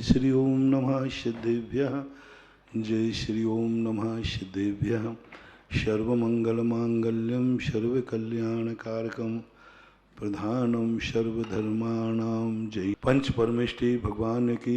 श्री ओम नमः सिद्धेभ्यः। जय श्री ओम नमः सिद्धेभ्यः। सर्वमंगलमांगल्यं सर्वकल्याणकारकं प्रधानम सर्वधर्माणां जय। पंच परमेष्टि भगवान की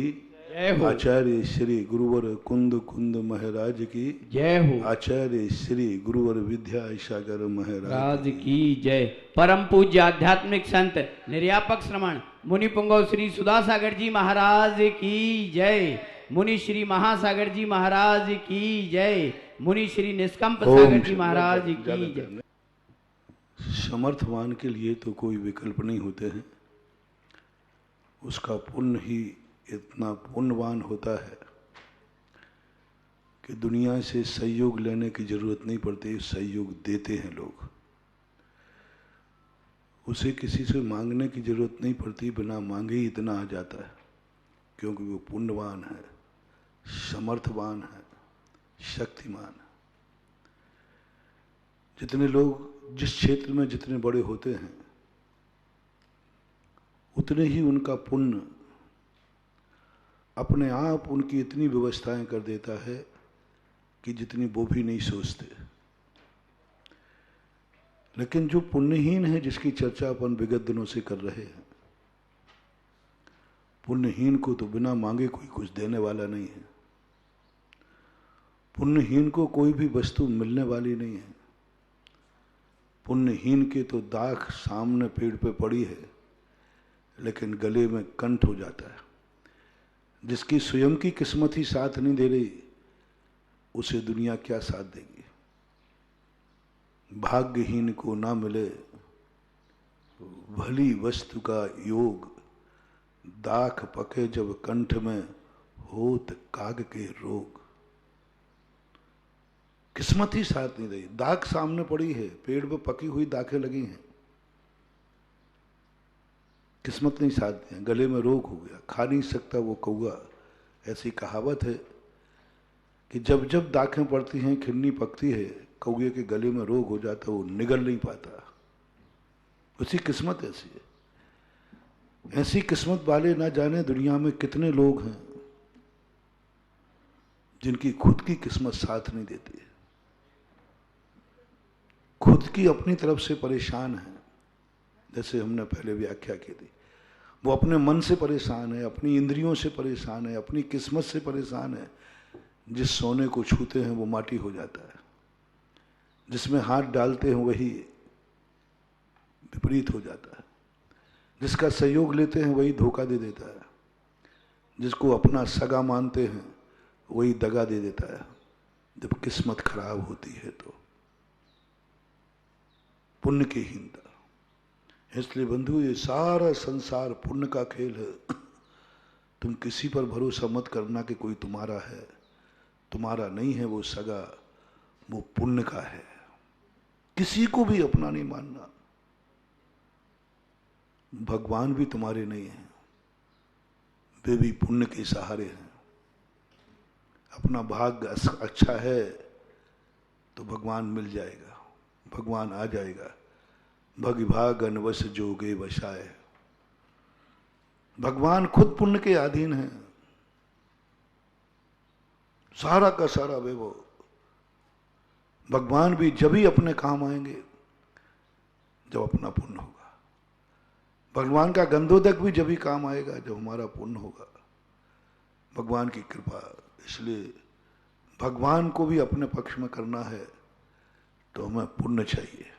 जय हो। आचार्य श्री गुरुवर कुंद कुंद महाराज की जय हो। आचार्य श्री गुरुवर विद्या सागर महाराज की जय। परम पूज्य आध्यात्मिक संत निर्यापक श्रमण मुनि पुंगव श्री सुधासागर जी महाराज की जय। मुनि श्री महासागर जी महाराज की जय। मुनि श्री निष्कंप सागर जी महाराज की जय। समर्थवान के लिए तो कोई विकल्प नहीं होते हैं, उसका पुण्य ही इतना पुण्यवान होता है कि दुनिया से सहयोग लेने की जरूरत नहीं पड़ती, सहयोग देते हैं लोग। उसे किसी से मांगने की जरूरत नहीं पड़ती, बिना मांगे ही इतना आ जाता है, क्योंकि वो पुण्यवान है, समर्थवान है, शक्तिमान है। जितने लोग जिस क्षेत्र में जितने बड़े होते हैं उतने ही उनका पुण्य अपने आप उनकी इतनी व्यवस्थाएं कर देता है कि जितनी वो भी नहीं सोचते। लेकिन जो पुण्यहीन है, जिसकी चर्चा अपन विगत दिनों से कर रहे हैं, पुण्यहीन को तो बिना मांगे कोई कुछ देने वाला नहीं है। पुण्यहीन को कोई भी वस्तु मिलने वाली नहीं है। पुण्यहीन के तो दाख सामने पेड़ पे पड़ी है, लेकिन गले में कंठ हो जाता है। जिसकी स्वयं की किस्मत ही साथ नहीं दे रही, उसे दुनिया क्या साथ देगी। भाग्यहीन को ना मिले भली वस्तु का योग, दाख पके जब कंठ में होत काग के रोग। किस्मत ही साथ नहीं रही, दाख सामने पड़ी है, पेड़ पे पकी हुई दाखें लगी हैं, किस्मत नहीं साथ दिया, गले में रोग हो गया, खा नहीं सकता वो कौआ। ऐसी कहावत है कि जब जब दाखें पड़ती हैं, खिन्नी पकती है, कौए के गले में रोग हो जाता, वो निगल नहीं पाता। उसकी किस्मत ऐसी है। ऐसी किस्मत वाले ना जाने दुनिया में कितने लोग हैं जिनकी खुद की किस्मत साथ नहीं देती है, खुद की अपनी तरफ से परेशान है। जैसे हमने पहले व्याख्या की थी, वो अपने मन से परेशान है, अपनी इंद्रियों से परेशान है, अपनी किस्मत से परेशान है। जिस सोने को छूते हैं वो माटी हो जाता है, जिसमें हाथ डालते हैं वही विपरीत हो जाता है, जिसका सहयोग लेते हैं वही धोखा दे देता है, जिसको अपना सगा मानते हैं वही दगा दे देता है। जब किस्मत खराब होती है तो पुण्य की हीनता। इसलिए बंधु, ये सारा संसार पुण्य का खेल है। तुम किसी पर भरोसा मत करना कि कोई तुम्हारा है, तुम्हारा नहीं है वो सगा, वो पुण्य का है। किसी को भी अपना नहीं मानना। भगवान भी तुम्हारे नहीं हैं, वे भी पुण्य के सहारे हैं। अपना भाग्य अच्छा है तो भगवान मिल जाएगा, भगवान आ जाएगा। भगिभाग अनवश जोगे बसाए। भगवान खुद पुण्य के अधीन है। सारा का सारा वैभव भगवान भी जब ही अपने काम आएंगे जब अपना पुण्य होगा। भगवान का गंधोदक भी जब ही काम आएगा जब हमारा पुण्य होगा, भगवान की कृपा। इसलिए भगवान को भी अपने पक्ष में करना है तो हमें पुण्य चाहिए।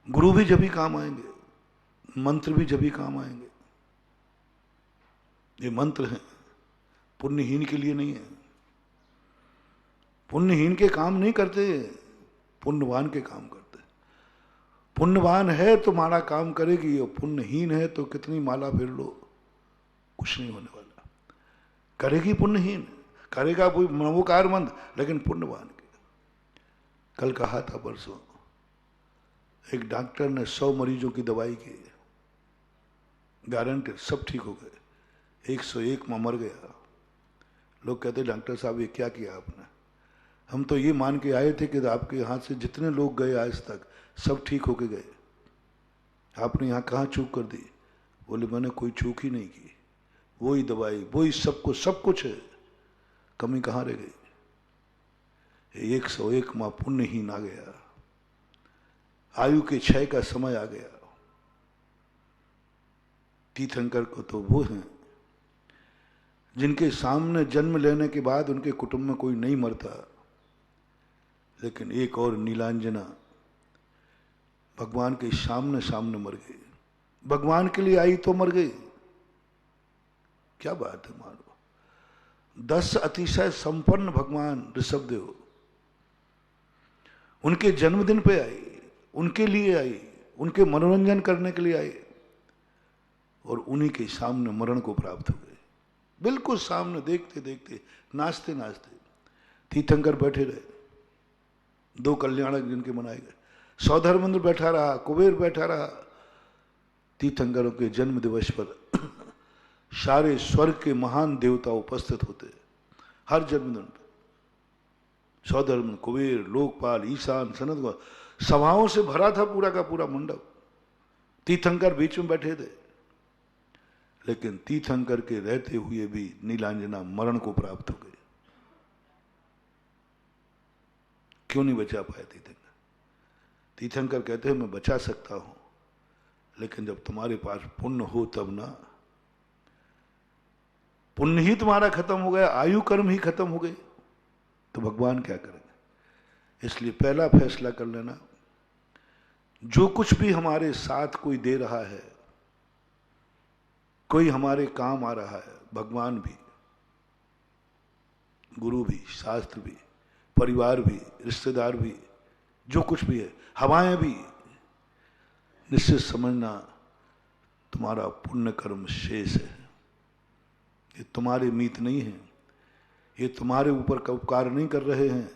गुरु भी जब ही काम आएंगे, मंत्र भी जब ही काम आएंगे। ये मंत्र हैं, पुण्यहीन के लिए नहीं है। पुण्यहीन के काम नहीं करते, पुण्यवान के काम करते। पुण्यवान है तो माला काम करेगी, और पुण्यहीन है तो कितनी माला फेर लो, कुछ नहीं होने वाला। करेगी पुण्यहीन, करेगा कोई नमोकारमंद, लेकिन पुण्यवान के। कल कहा था, परसों एक डॉक्टर ने 100 मरीजों की दवाई की, गारंटी सब ठीक हो गए, 101 में मर गया। लोग कहते डॉक्टर साहब ये क्या किया आपने? हम तो ये मान के आए थे कि आपके हाथ से जितने लोग गए आज तक सब ठीक होके गए, आपने यहाँ कहाँ चूक कर दी? बोले मैंने कोई चूक ही नहीं की, वही दवाई, वही सब कुछ है, कमी कहाँ रह गई? 101 माह पुण्यहीन आ गया, आयु के क्षय का समय आ गया। तीर्थंकर को तो वो हैं जिनके सामने जन्म लेने के बाद उनके कुटुंब में कोई नहीं मरता, लेकिन एक और नीलांजना भगवान के सामने सामने मर गई। भगवान के लिए आई तो मर गई। क्या बात है मानो। 10 अतिशय संपन्न भगवान ऋषभदेव उनके जन्मदिन पे आई, उनके लिए आई, उनके मनोरंजन करने के लिए आई, और उन्हीं के सामने मरण को प्राप्त हो गए। बिल्कुल सामने, देखते देखते, नाचते नाचते। तीर्थंकर बैठे रहे, 2 कल्याणक जिनके मनाए गए। सौधर्मेंद्र बैठा रहा, कुबेर बैठा रहा। तीर्थंकरों के जन्म दिवस पर सारे स्वर्ग के महान देवता उपस्थित होते हर जन्मदिन पर। सौधर्मेंद्र, कुबेर, लोकपाल, ईशान, सनत, सभाओं से भरा था पूरा का पूरा मंडप। तीर्थंकर बीच में बैठे थे, लेकिन तीर्थंकर के रहते हुए भी नीलांजना मरण को प्राप्त हो गई। क्यों नहीं बचा पाया तीर्थंकर? तीर्थंकर कहते हैं मैं बचा सकता हूं, लेकिन जब तुम्हारे पास पुण्य हो तब ना। पुण्य ही तुम्हारा खत्म हो गया, आयु कर्म ही खत्म हो गई, तो भगवान क्या करेंगे? इसलिए पहला फैसला कर लेना, जो कुछ भी हमारे साथ कोई दे रहा है, कोई हमारे काम आ रहा है, भगवान भी, गुरु भी, शास्त्र भी, परिवार भी, रिश्तेदार भी, जो कुछ भी है, हवाएं भी, निश्चित समझना तुम्हारा पुण्य कर्म शेष है। ये तुम्हारे मीत नहीं है, ये तुम्हारे ऊपर का उपकार नहीं कर रहे हैं,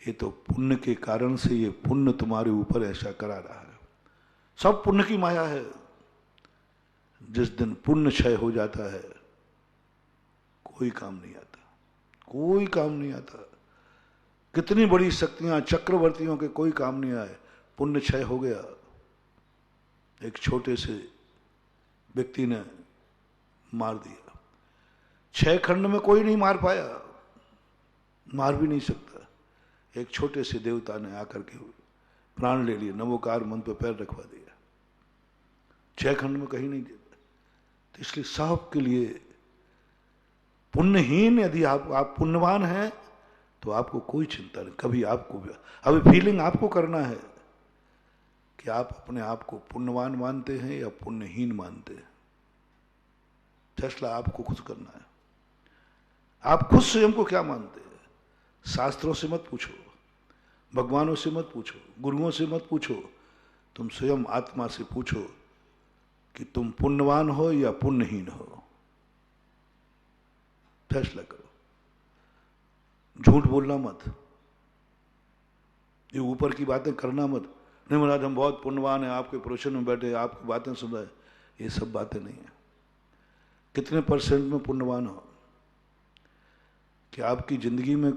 ये तो पुण्य के कारण से ये पुण्य तुम्हारे ऊपर ऐसा करा रहा है। सब पुण्य की माया है। जिस दिन पुण्य क्षय हो जाता है, कोई काम नहीं आता, कोई काम नहीं आता। कितनी बड़ी शक्तियां, चक्रवर्तियों के कोई काम नहीं आए, पुण्य क्षय हो गया। एक छोटे से व्यक्ति ने मार दिया, 6 खंड में कोई नहीं मार पाया, मार भी नहीं सकता। एक छोटे से देवता ने आकर के प्राण ले लिए, नमोकार मंत्र पर पैर रखवा दिया, 6 खंड में कहीं नहीं देता। तो इसलिए साहब के लिए पुण्यहीन, यदि आप पुण्यवान हैं तो आपको कोई चिंता नहीं। कभी आपको भी अभी फीलिंग आपको करना है कि आप अपने आप को पुण्यवान मानते हैं या पुण्यहीन मानते हैं। फैसला आपको खुद करना है। आप खुद स्वयं को क्या मानते हैं? शास्त्रों से मत पूछो, भगवानों से मत पूछो, गुरुओं से मत पूछो, तुम स्वयं आत्मा से पूछो कि तुम पुण्यवान हो या पुण्यहीन हो। फैसला करो। झूठ बोलना मत, ये ऊपर की बातें करना मत। नहीं महाराज हम बहुत पुण्यवान हैं, आपके प्रवचन में बैठे, आपकी बातें सुन रहे, ये सब बातें नहीं है। कितने % में पुण्यवान हो? कि आपकी जिंदगी में,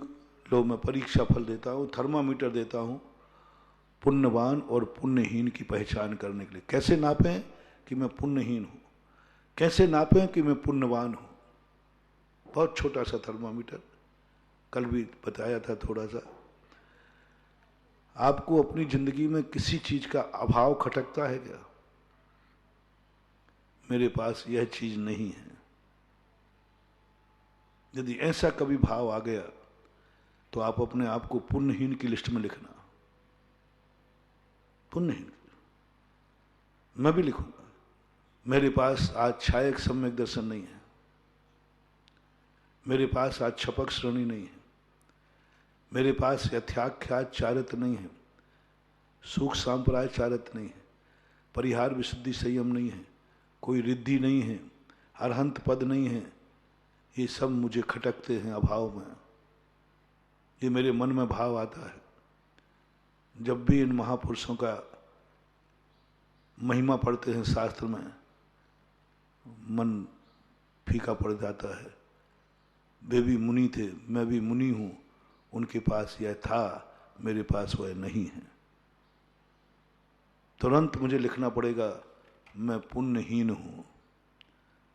लो मैं परीक्षा फल देता हूँ, थर्मामीटर देता हूँ पुण्यवान और पुण्यहीन की पहचान करने के लिए। कैसे नापें कि मैं पुण्यहीन हूँ, कैसे नापें कि मैं पुण्यवान हूँ? बहुत छोटा सा थर्मामीटर, कल भी बताया था थोड़ा सा। आपको अपनी जिंदगी में किसी चीज का अभाव खटकता है क्या? मेरे पास यह चीज नहीं है। यदि ऐसा कभी भाव आ गया तो आप अपने आप को पुण्यहीन की लिस्ट में लिखना। पुण्यहीन मैं भी लिखूंगा। मेरे पास आज छायक सम्यक दर्शन नहीं है, मेरे पास आज छपक श्रेणी नहीं है, मेरे पास यथाख्यात चारित्र नहीं है, सुख सांप्राय चारित्र नहीं है, परिहार विशुद्धि संयम नहीं है, कोई रिद्धि नहीं है, अरहंत पद नहीं है। ये सब मुझे खटकते हैं अभाव में। ये मेरे मन में भाव आता है। जब भी इन महापुरुषों का महिमा पढ़ते हैं शास्त्र में, मन फीका पड़ जाता है। वे भी मुनि थे, मैं भी मुनि हूं, उनके पास यह था, मेरे पास वह नहीं है। तुरंत मुझे लिखना पड़ेगा मैं पुण्यहीन हूं,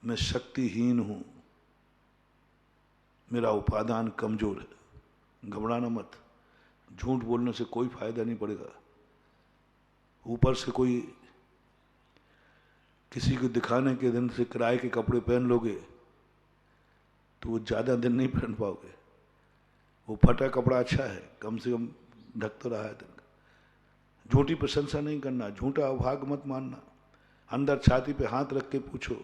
मैं शक्तिहीन हूं, मेरा उपादान कमजोर है। घबराना मत, झूठ बोलने से कोई फायदा नहीं पड़ेगा। ऊपर से कोई किसी को दिखाने के दिन से किराए के कपड़े पहन लोगे तो वो ज्यादा दिन नहीं पहन पाओगे। वो फटा कपड़ा अच्छा है, कम से कम ढक तो रहा है दिन का। झूठी प्रशंसा नहीं करना, झूठा अभाग मत मानना। अंदर छाती पे हाथ रख के पूछो,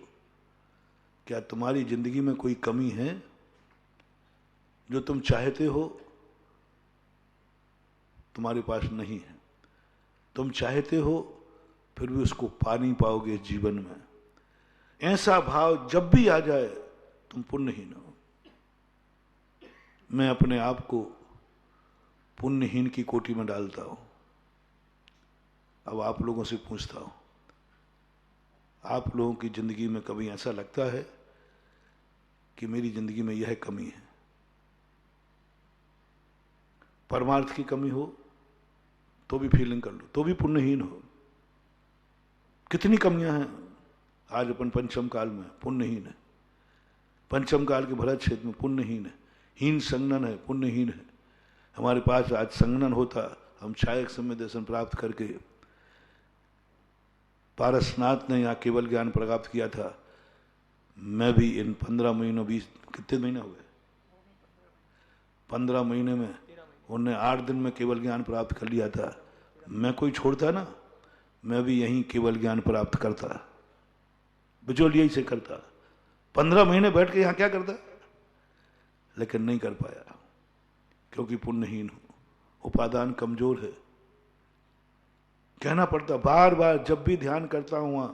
क्या तुम्हारी जिंदगी में कोई कमी है जो तुम चाहते हो तुम्हारे पास नहीं है? तुम चाहते हो फिर भी उसको पा नहीं पाओगे जीवन में। ऐसा भाव जब भी आ जाए तुम पुण्यहीन हो। मैं अपने आप को पुण्यहीन की कोटि में डालता हूं। अब आप लोगों से पूछता हूं, आप लोगों की जिंदगी में कभी ऐसा लगता है कि मेरी जिंदगी में यह कमी है? परमार्थ की कमी हो तो भी फीलिंग कर लो, तो भी पुण्यहीन हो। कितनी कमियां हैं आज अपन पंचम काल में, पुण्यहीन है। पंचम काल के भरत क्षेत्र में पुण्यहीन है, हीन संगनन है, पुण्यहीन है। हमारे पास आज संगनन होता, हम छायक समय दर्शन प्राप्त करके, पारसनाथ ने यहाँ केवल ज्ञान प्राप्त किया था। मैं भी इन 15 महीनों, 20 कितने महीने हो गए, 15 महीने में उन्होंने 8 दिन में केवल ज्ञान प्राप्त कर लिया था। मैं कोई छोड़ता ना, मैं भी यहीं केवल ज्ञान प्राप्त करता, बिजोल यही से करता। 15 महीने बैठ के यहाँ क्या करता, लेकिन नहीं कर पाया क्योंकि पुण्यहीन हूं, उपादान कमजोर है। कहना पड़ता बार बार, जब भी ध्यान करता हूं वहां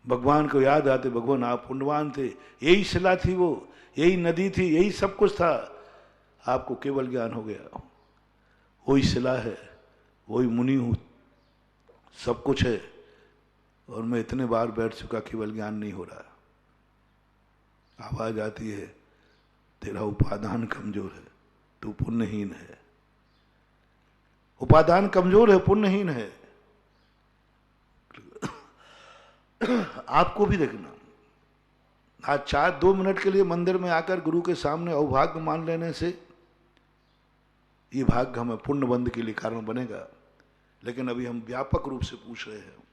भगवान को याद आते, भगवान आप पुण्यवान थे, यही शिला थी वो, यही नदी थी, यही सब कुछ था, आपको केवल ज्ञान हो गया। वही शिला है, वही मुनि हूं, सब कुछ है, और मैं इतने बार बैठ चुका, केवल ज्ञान नहीं हो रहा। आवाज आती है, तेरा उपादान कमजोर है, तू पुण्यहीन है। उपादान कमजोर है, पुण्यहीन है। आपको भी देखना, आज 2 मिनट के लिए मंदिर में आकर गुरु के सामने अवभाग्य मान लेने से ये भाग्य हमें पुण्य बंध के लिए कारण बनेगा। लेकिन अभी हम व्यापक रूप से पूछ रहे हैं।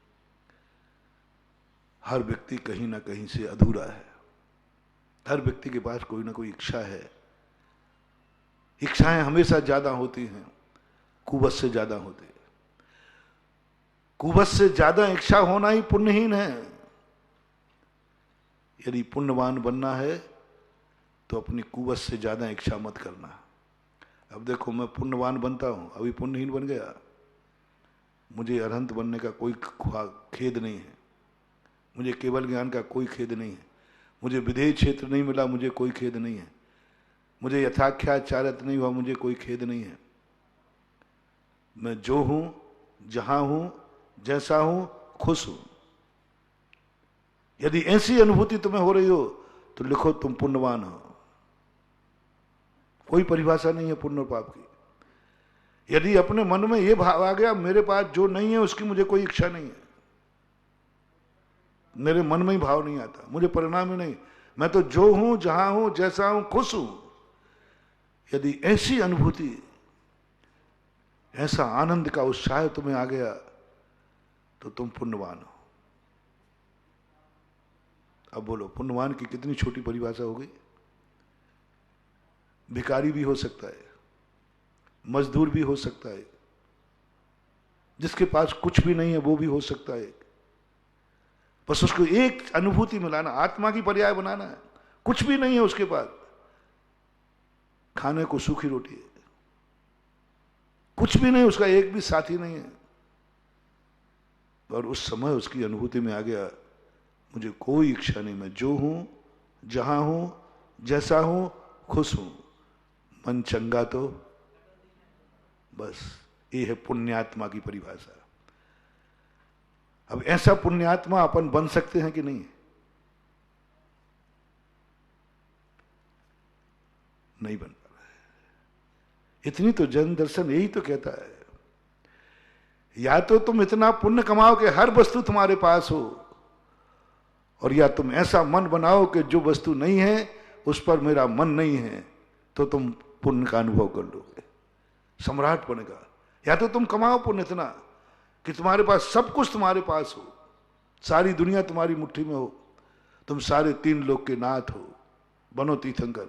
हर व्यक्ति कहीं ना कहीं से अधूरा है, हर व्यक्ति के पास कोई ना कोई इच्छा है। इच्छाएं हमेशा ज्यादा होती हैं, कुवत से ज्यादा होती है। कुवत से ज्यादा इच्छा होना ही पुण्यहीन है। यदि पुण्यवान बनना है तो अपनी कुवत से ज्यादा इच्छा मत करना। अब देखो, मैं पुण्यवान बनता हूं, अभी पुण्यहीन बन गया। मुझे अरहंत बनने का कोई खेद नहीं है, मुझे केवल ज्ञान का कोई खेद नहीं है, मुझे विधेय क्षेत्र नहीं मिला, मुझे कोई खेद नहीं है, मुझे यथाख्याचार्यत नहीं हुआ, मुझे कोई खेद नहीं है। मैं जो हूं, जहां हूं, जैसा हूं, खुश हूं। यदि ऐसी अनुभूति तुम्हें हो रही हो तो लिखो तुम पुण्यवान हो। कोई परिभाषा नहीं है पुण्य और पाप की। यदि अपने मन में यह भाव आ गया, मेरे पास जो नहीं है उसकी मुझे कोई इच्छा नहीं है, मेरे मन में ही भाव नहीं आता, मुझे परिणाम ही नहीं, मैं तो जो हूं, जहां हूं, जैसा हूं, खुश हूं। यदि ऐसी अनुभूति, ऐसा आनंद का उत्साह तुम्हें आ गया तो तुम पुण्यवान हो। अब बोलो, पुण्यवान की कितनी छोटी परिभाषा हो गई। भिखारी भी हो सकता है, मजदूर भी हो सकता है, जिसके पास कुछ भी नहीं है वो भी हो सकता है। बस उसको एक अनुभूति मिलाना, आत्मा की पर्याय बनाना है। कुछ भी नहीं है उसके पास, खाने को सूखी रोटी है, कुछ भी नहीं, उसका एक भी साथी नहीं है, और उस समय उसकी अनुभूति में आ गया, मुझे कोई इच्छा नहीं, मैं जो हूं, जहां हूं, जैसा हूं, खुश हूं। मन चंगा तो बस, ये है पुण्यात्मा की परिभाषा। अब ऐसा पुण्यात्मा अपन बन सकते हैं कि नहीं? नहीं बन पा रहा है। इतनी तो जन दर्शन यही तो कहता है, या तो तुम इतना पुण्य कमाओ कि हर वस्तु तुम्हारे पास हो और या तुम ऐसा मन बनाओ कि जो वस्तु नहीं है उस पर मेरा मन नहीं है, तो तुम पुण्य का अनुभव कर लोगे, सम्राट बनेगा। या तो तुम कमाओ पुण्य इतना कि तुम्हारे पास सब कुछ तुम्हारे पास हो, सारी दुनिया तुम्हारी मुट्ठी में हो, तुम सारे 3 लोक के नाथ हो, बनो तीर्थंकर।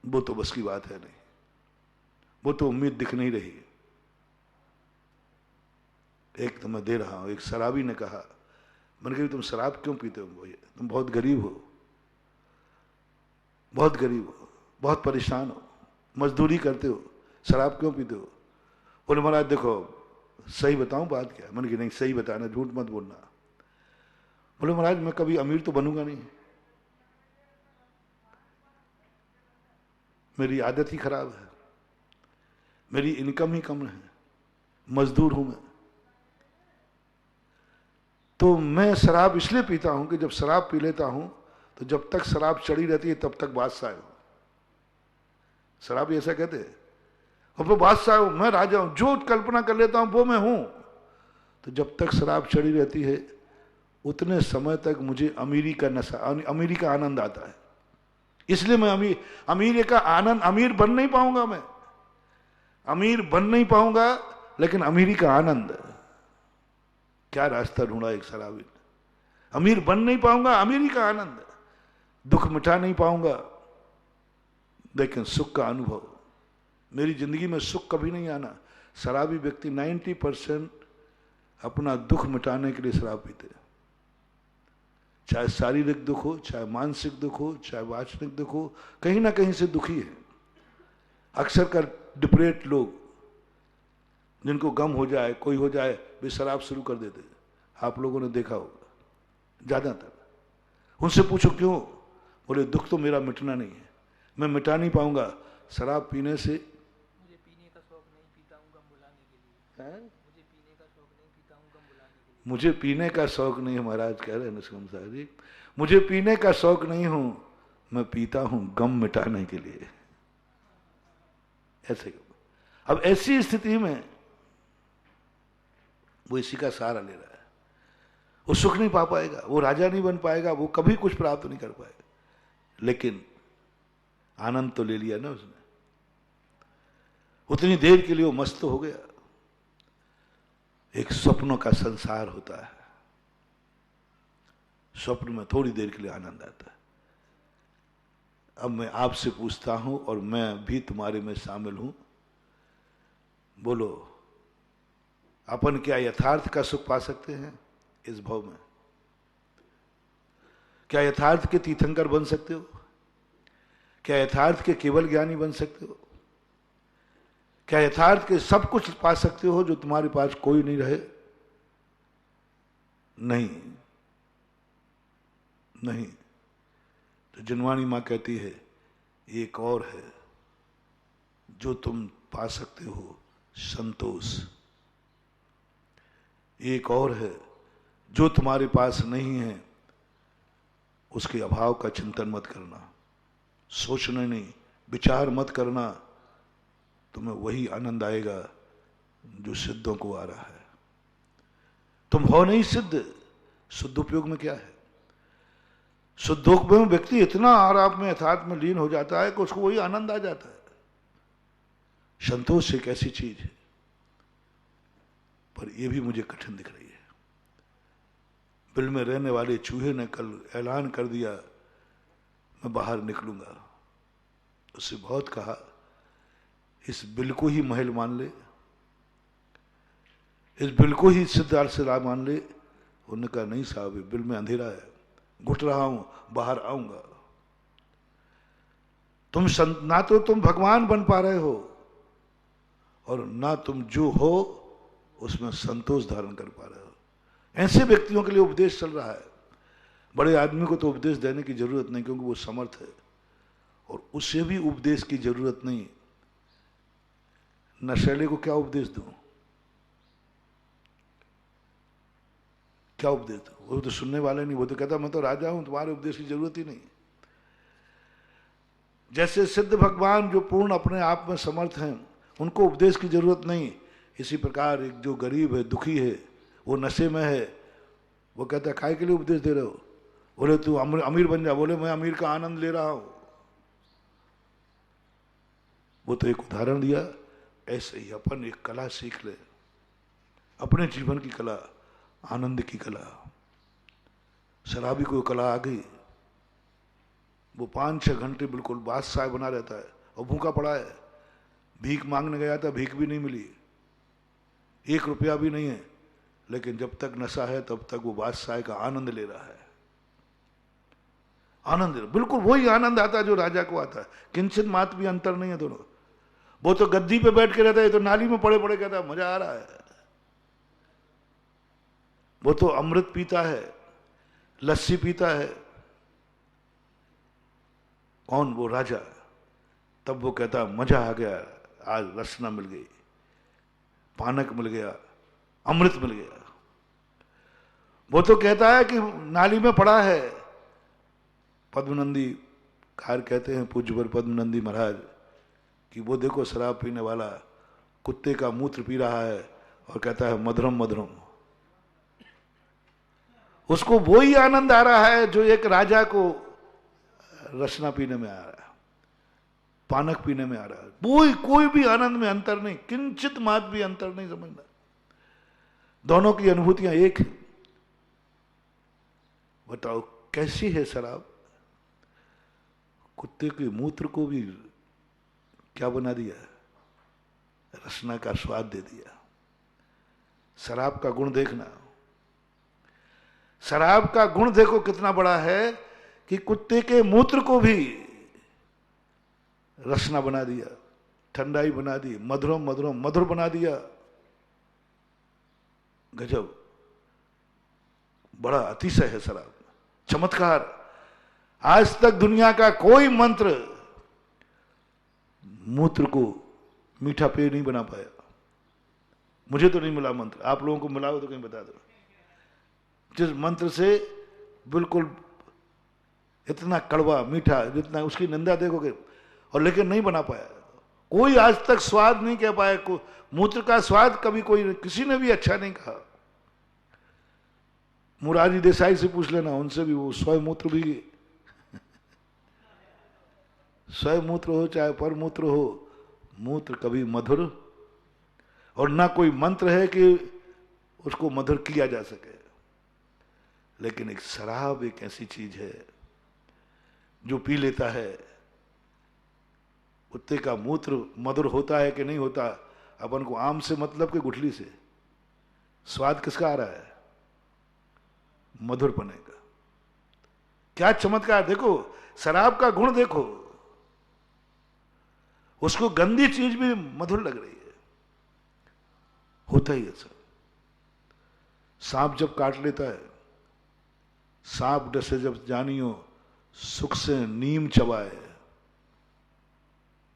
वो तो बस की बात है नहीं, वो तो उम्मीद दिख नहीं रही। एक तो मैं दे रहा हूं, एक शराबी ने कहा, मैंने कहा तुम शराब क्यों पीते हो भैया, तुम बहुत गरीब हो, बहुत गरीब हो, बहुत परेशान हो, मजदूरी करते हो, शराब क्यों पीते हो? बोले महाराज देखो सही बताऊं बात क्या? मैंने कहा नहीं सही बताना, झूठ मत बोलना। बोले महाराज मैं कभी अमीर तो बनूंगा नहीं, मेरी आदत ही खराब है, मेरी इनकम ही कम है, मजदूर हूं मैं, तो मैं शराब इसलिए पीता हूं कि जब शराब पी लेता हूं तो जब तक शराब चढ़ी रहती है तब तक बादशाह हूं। शराबी ऐसा कहते हैं, और वो बादशाह हूं, मैं राजा हूं, जो कल्पना कर लेता हूं वो मैं हूं। तो जब तक शराब चढ़ी रहती है उतने समय तक मुझे अमीरी का नशा, अमीरी का आनंद आता है। इसलिए मैं अमीर का आनंद, अमीर बन नहीं पाऊंगा मैं, अमीर बन नहीं पाऊंगा, लेकिन अमीरी का आनंद, क्या रास्ता ढूंढा एक शराबी ने, अमीर बन नहीं पाऊंगा, अमीरी का आनंद, दुख मिटा नहीं पाऊंगा, लेकिन सुख का अनुभव। मेरी जिंदगी में सुख कभी नहीं आना। शराबी व्यक्ति 90% अपना दुख मिटाने के लिए शराब पीते हैं, चाहे शारीरिक दुख हो, चाहे मानसिक दुख हो, चाहे वाचनिक दुख हो, कहीं ना कहीं से दुखी है। अक्सर कर डिप्रेट लोग, जिनको गम हो जाए, कोई हो जाए, वे शराब शुरू कर देते, आप लोगों ने देखा होगा ज्यादातर। उनसे पूछो क्यों? बोले दुख तो मेरा मिटना नहीं है, मैं मिटा नहीं पाऊंगा शराब पीने से। मुझे पीने का शौक नहीं, पीता हूं गम भुलाने के लिए। मुझे पीने का शौक नहीं, पीता हूं गम भुलाने के लिए। मुझे पीने का शौक नहीं, महाराज कह रहे हैं नरसिंह साहब जी, मुझे पीने का शौक नहीं हूं, मैं पीता हूं गम मिटाने के लिए। ऐसे अब ऐसी स्थिति में वो इसी का सहारा ले रहा है, वो सुख नहीं पा पाएगा, वो राजा नहीं बन पाएगा, वो कभी कुछ प्राप्त नहीं कर पाएगा, लेकिन आनंद तो ले लिया ना उसने। उतनी देर के लिए वो मस्त हो गया। एक स्वप्नों का संसार होता है, स्वप्न में थोड़ी देर के लिए आनंद आता है। अब मैं आपसे पूछता हूं, और मैं भी तुम्हारे में शामिल हूं, बोलो अपन क्या यथार्थ का सुख पा सकते हैं इस भाव में? क्या यथार्थ के तीर्थंकर बन सकते हो? क्या यथार्थ के केवल ज्ञानी बन सकते हो? क्या यथार्थ के सब कुछ पा सकते हो जो तुम्हारे पास कोई नहीं रहे? नहीं, नहीं। तो जिनवाणी मां कहती है एक और है जो तुम पा सकते हो, संतोष। एक और है जो तुम्हारे पास नहीं है, उसके अभाव का चिंतन मत करना, सोचना नहीं, विचार मत करना, तुम्हें वही आनंद आएगा जो सिद्धों को आ रहा है। तुम हो नहीं सिद्ध, शुद्धोपयोग में क्या है? शुद्धोपयोग में व्यक्ति इतना आराम में, यथार्थ में लीन हो जाता है कि उसको वही आनंद आ जाता है। संतोष एक ऐसी चीज है, पर यह भी मुझे कठिन दिख रही है। बिल में रहने वाले चूहे ने कल ऐलान कर दिया मैं बाहर निकलूंगा। उससे बहुत कहा इस बिल को ही महल मान ले, इस बिल को ही सिद्धार्थ से राह मान ले। उन्होंने कहा नहीं साहब, बिल में अंधेरा है, घुट रहा हूं, बाहर आऊंगा। ना तो तुम भगवान बन पा रहे हो, और ना तुम जो हो उसमें संतोष धारण कर पा रहे हो। ऐसे व्यक्तियों के लिए उपदेश चल रहा है। बड़े आदमी को तो उपदेश देने की जरूरत नहीं, क्योंकि वो समर्थ है, और उसे भी उपदेश की जरूरत नहीं। नशेले को क्या उपदेश दूं? क्या उपदेश दूं? वो तो सुनने वाले नहीं, वो तो कहता मैं तो राजा हूं, तुम्हारे उपदेश की जरूरत ही नहीं। जैसे सिद्ध भगवान जो पूर्ण अपने आप में समर्थ हैं, उनको उपदेश की जरूरत नहीं, इसी प्रकार एक जो गरीब है, दुखी है, वो नशे में है, वो कहता है काय के लिए उपदेश दे रहे हो? बोले तू अमीर बन जा। बोले मैं अमीर का आनंद ले रहा हूं। वो तो एक उदाहरण दिया। ऐसे ही अपन एक कला सीख ले, अपने जीवन की कला, आनंद की कला। शराबी को कला आ गई, वो 5-6 घंटे बिल्कुल बादशाह बना रहता है और भूखा पड़ा है। भीख मांगने गया था, भीख भी नहीं मिली, 1 रुपया भी नहीं है, लेकिन जब तक नशा है तब तक वो बादशाह का आनंद ले रहा है। आनंद बिल्कुल वही आनंद आता है जो राजा को आता है, किंचित मात्र भी अंतर नहीं है दोनों। वो तो गद्दी पे बैठ के रहता है, तो नाली में पड़े पड़े कहता है मजा आ रहा है। वो तो अमृत पीता है, लस्सी पीता है। कौन? वो राजा। तब वो कहता मजा आ गया, आज रसना मिल गई, पानक मिल गया, अमृत मिल गया। वो तो कहता है कि नाली में पड़ा है। पद्मनंदी कार कहते हैं पूज्यवर पद्मनंदी महाराज कि वो देखो शराब पीने वाला कुत्ते का मूत्र पी रहा है और कहता है मधुरम मधुरम। उसको वो ही आनंद आ रहा है जो एक राजा को रसना पीने में आ रहा है, पानक पीने में आ रहा है। कोई भी आनंद में अंतर नहीं, किंचित मात्र भी अंतर नहीं समझना। दोनों की अनुभूतियां एक है। बताओ कैसी है शराब? कुत्ते के मूत्र को भी क्या बना दिया? रसना का स्वाद दे दिया। शराब का गुण देखना, शराब का गुण देखो कितना बड़ा है कि कुत्ते के मूत्र को भी रसना बना दिया, ठंडाई बना दी, मधुरम मधुरम मधुर बना दिया। गजब, बड़ा अतिशय है शराब, चमत्कार। आज तक दुनिया का कोई मंत्र मूत्र को मीठा पेय नहीं बना पाया। मुझे तो नहीं मिला मंत्र, आप लोगों को मिला हो तो कहीं बता दो। जिस मंत्र से बिल्कुल इतना कड़वा मीठा, जितना उसकी निंदा देखोगे, और लेकिन नहीं बना पाया कोई। आज तक स्वाद नहीं कह पाया। मूत्र का स्वाद कभी कोई किसी ने भी अच्छा नहीं कहा। मुरारी देसाई से पूछ लेना, उनसे भी वो स्वयं मूत्र भी, स्वयं मूत्र हो चाहे पर मूत्र हो, मूत्र कभी मधुर, और ना कोई मंत्र है कि उसको मधुर किया जा सके। लेकिन एक शराब एक ऐसी चीज है जो पी लेता है। कुत्ते का मूत्र मधुर होता है कि नहीं होता, अपन को आम से मतलब कि गुठली से? स्वाद किसका आ रहा है? मधुर पने का। क्या चमत्कार! देखो शराब का गुण देखो, उसको गंदी चीज भी मधुर लग रही है। होता ही ऐसा। सांप जब काट लेता है, सांप डसे जब जानियो सुख से नीम चबाए।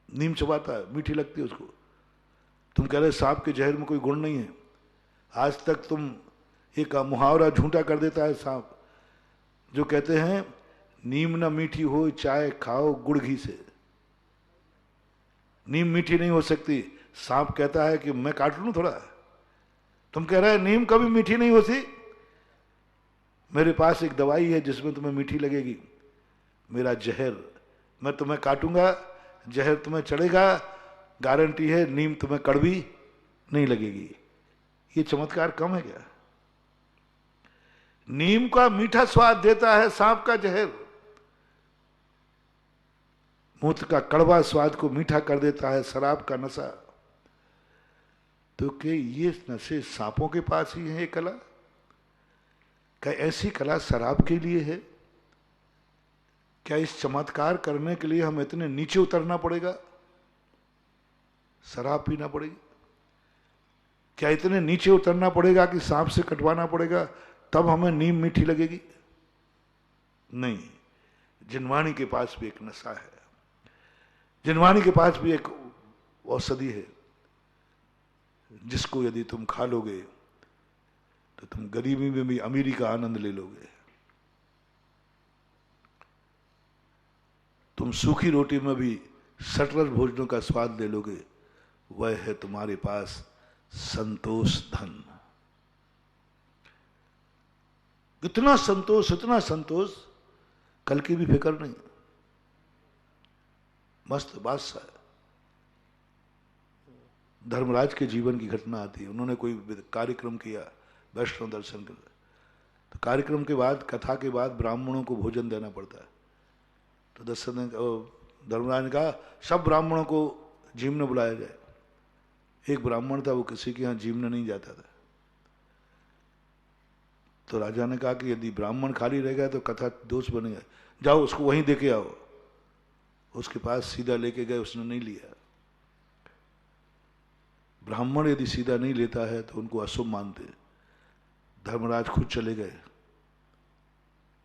नीम चबाता है, मीठी लगती है उसको। तुम कह रहे सांप के जहर में कोई गुण नहीं है। आज तक तुम एक मुहावरा झूठा कर देता है सांप, जो कहते हैं नीम न मीठी हो चाय खाओ गुड़ घी से। नीम मीठी नहीं हो सकती। सांप कहता है कि मैं काट लूं थोड़ा। तुम कह रहे हैं नीम कभी मीठी नहीं होती। मेरे पास एक दवाई है जिसमें तुम्हें मीठी लगेगी, मेरा जहर। मैं तुम्हें काटूंगा, जहर तुम्हें चढ़ेगा, गारंटी है नीम तुम्हें कड़वी नहीं लगेगी। ये चमत्कार कम है क्या? नीम का मीठा स्वाद देता है सांप का जहर, मूत्र का कड़वा स्वाद को मीठा कर देता है शराब का नशा। तो क्या ये नशे सांपों के पास ही है ये कला? क्या ऐसी कला शराब के लिए है? क्या इस चमत्कार करने के लिए हम इतने नीचे उतरना पड़ेगा? शराब पीना पड़ेगी? क्या इतने नीचे उतरना पड़ेगा कि सांप से कटवाना पड़ेगा तब हमें नीम मीठी लगेगी? नहीं। जिनवाणी के पास भी एक नशा है, जिनवाणी के पास भी एक औषधि है, जिसको यदि तुम खा लोगे तो तुम गरीबी में भी अमीरी का आनंद ले लोगे। तुम सूखी रोटी में भी सटरस भोजनों का स्वाद ले लोगे। वह है तुम्हारे पास संतोष धन। इतना संतोष, इतना संतोष, कल की भी फिक्र नहीं, मस्त बादशाह। धर्मराज के जीवन की घटना आती है। उन्होंने कोई कार्यक्रम किया वैष्णव दर्शन के लिए, तो कार्यक्रम के बाद, कथा के बाद ब्राह्मणों को भोजन देना पड़ता है। तो दशरथ ने, धर्मराज ने कहा सब ब्राह्मणों को जीमने बुलाया जाए। एक ब्राह्मण था, वो किसी के यहाँ जीमने नहीं जाता था। तो राजा ने कहा कि यदि ब्राह्मण खाली रह गया तो कथा दोष बनेगा, जाओ उसको वहीं देके आओ। उसके पास सीधा लेके गए, उसने नहीं लिया। ब्राह्मण यदि सीधा नहीं लेता है तो उनको अशुभ मानते। धर्मराज खुद चले गए।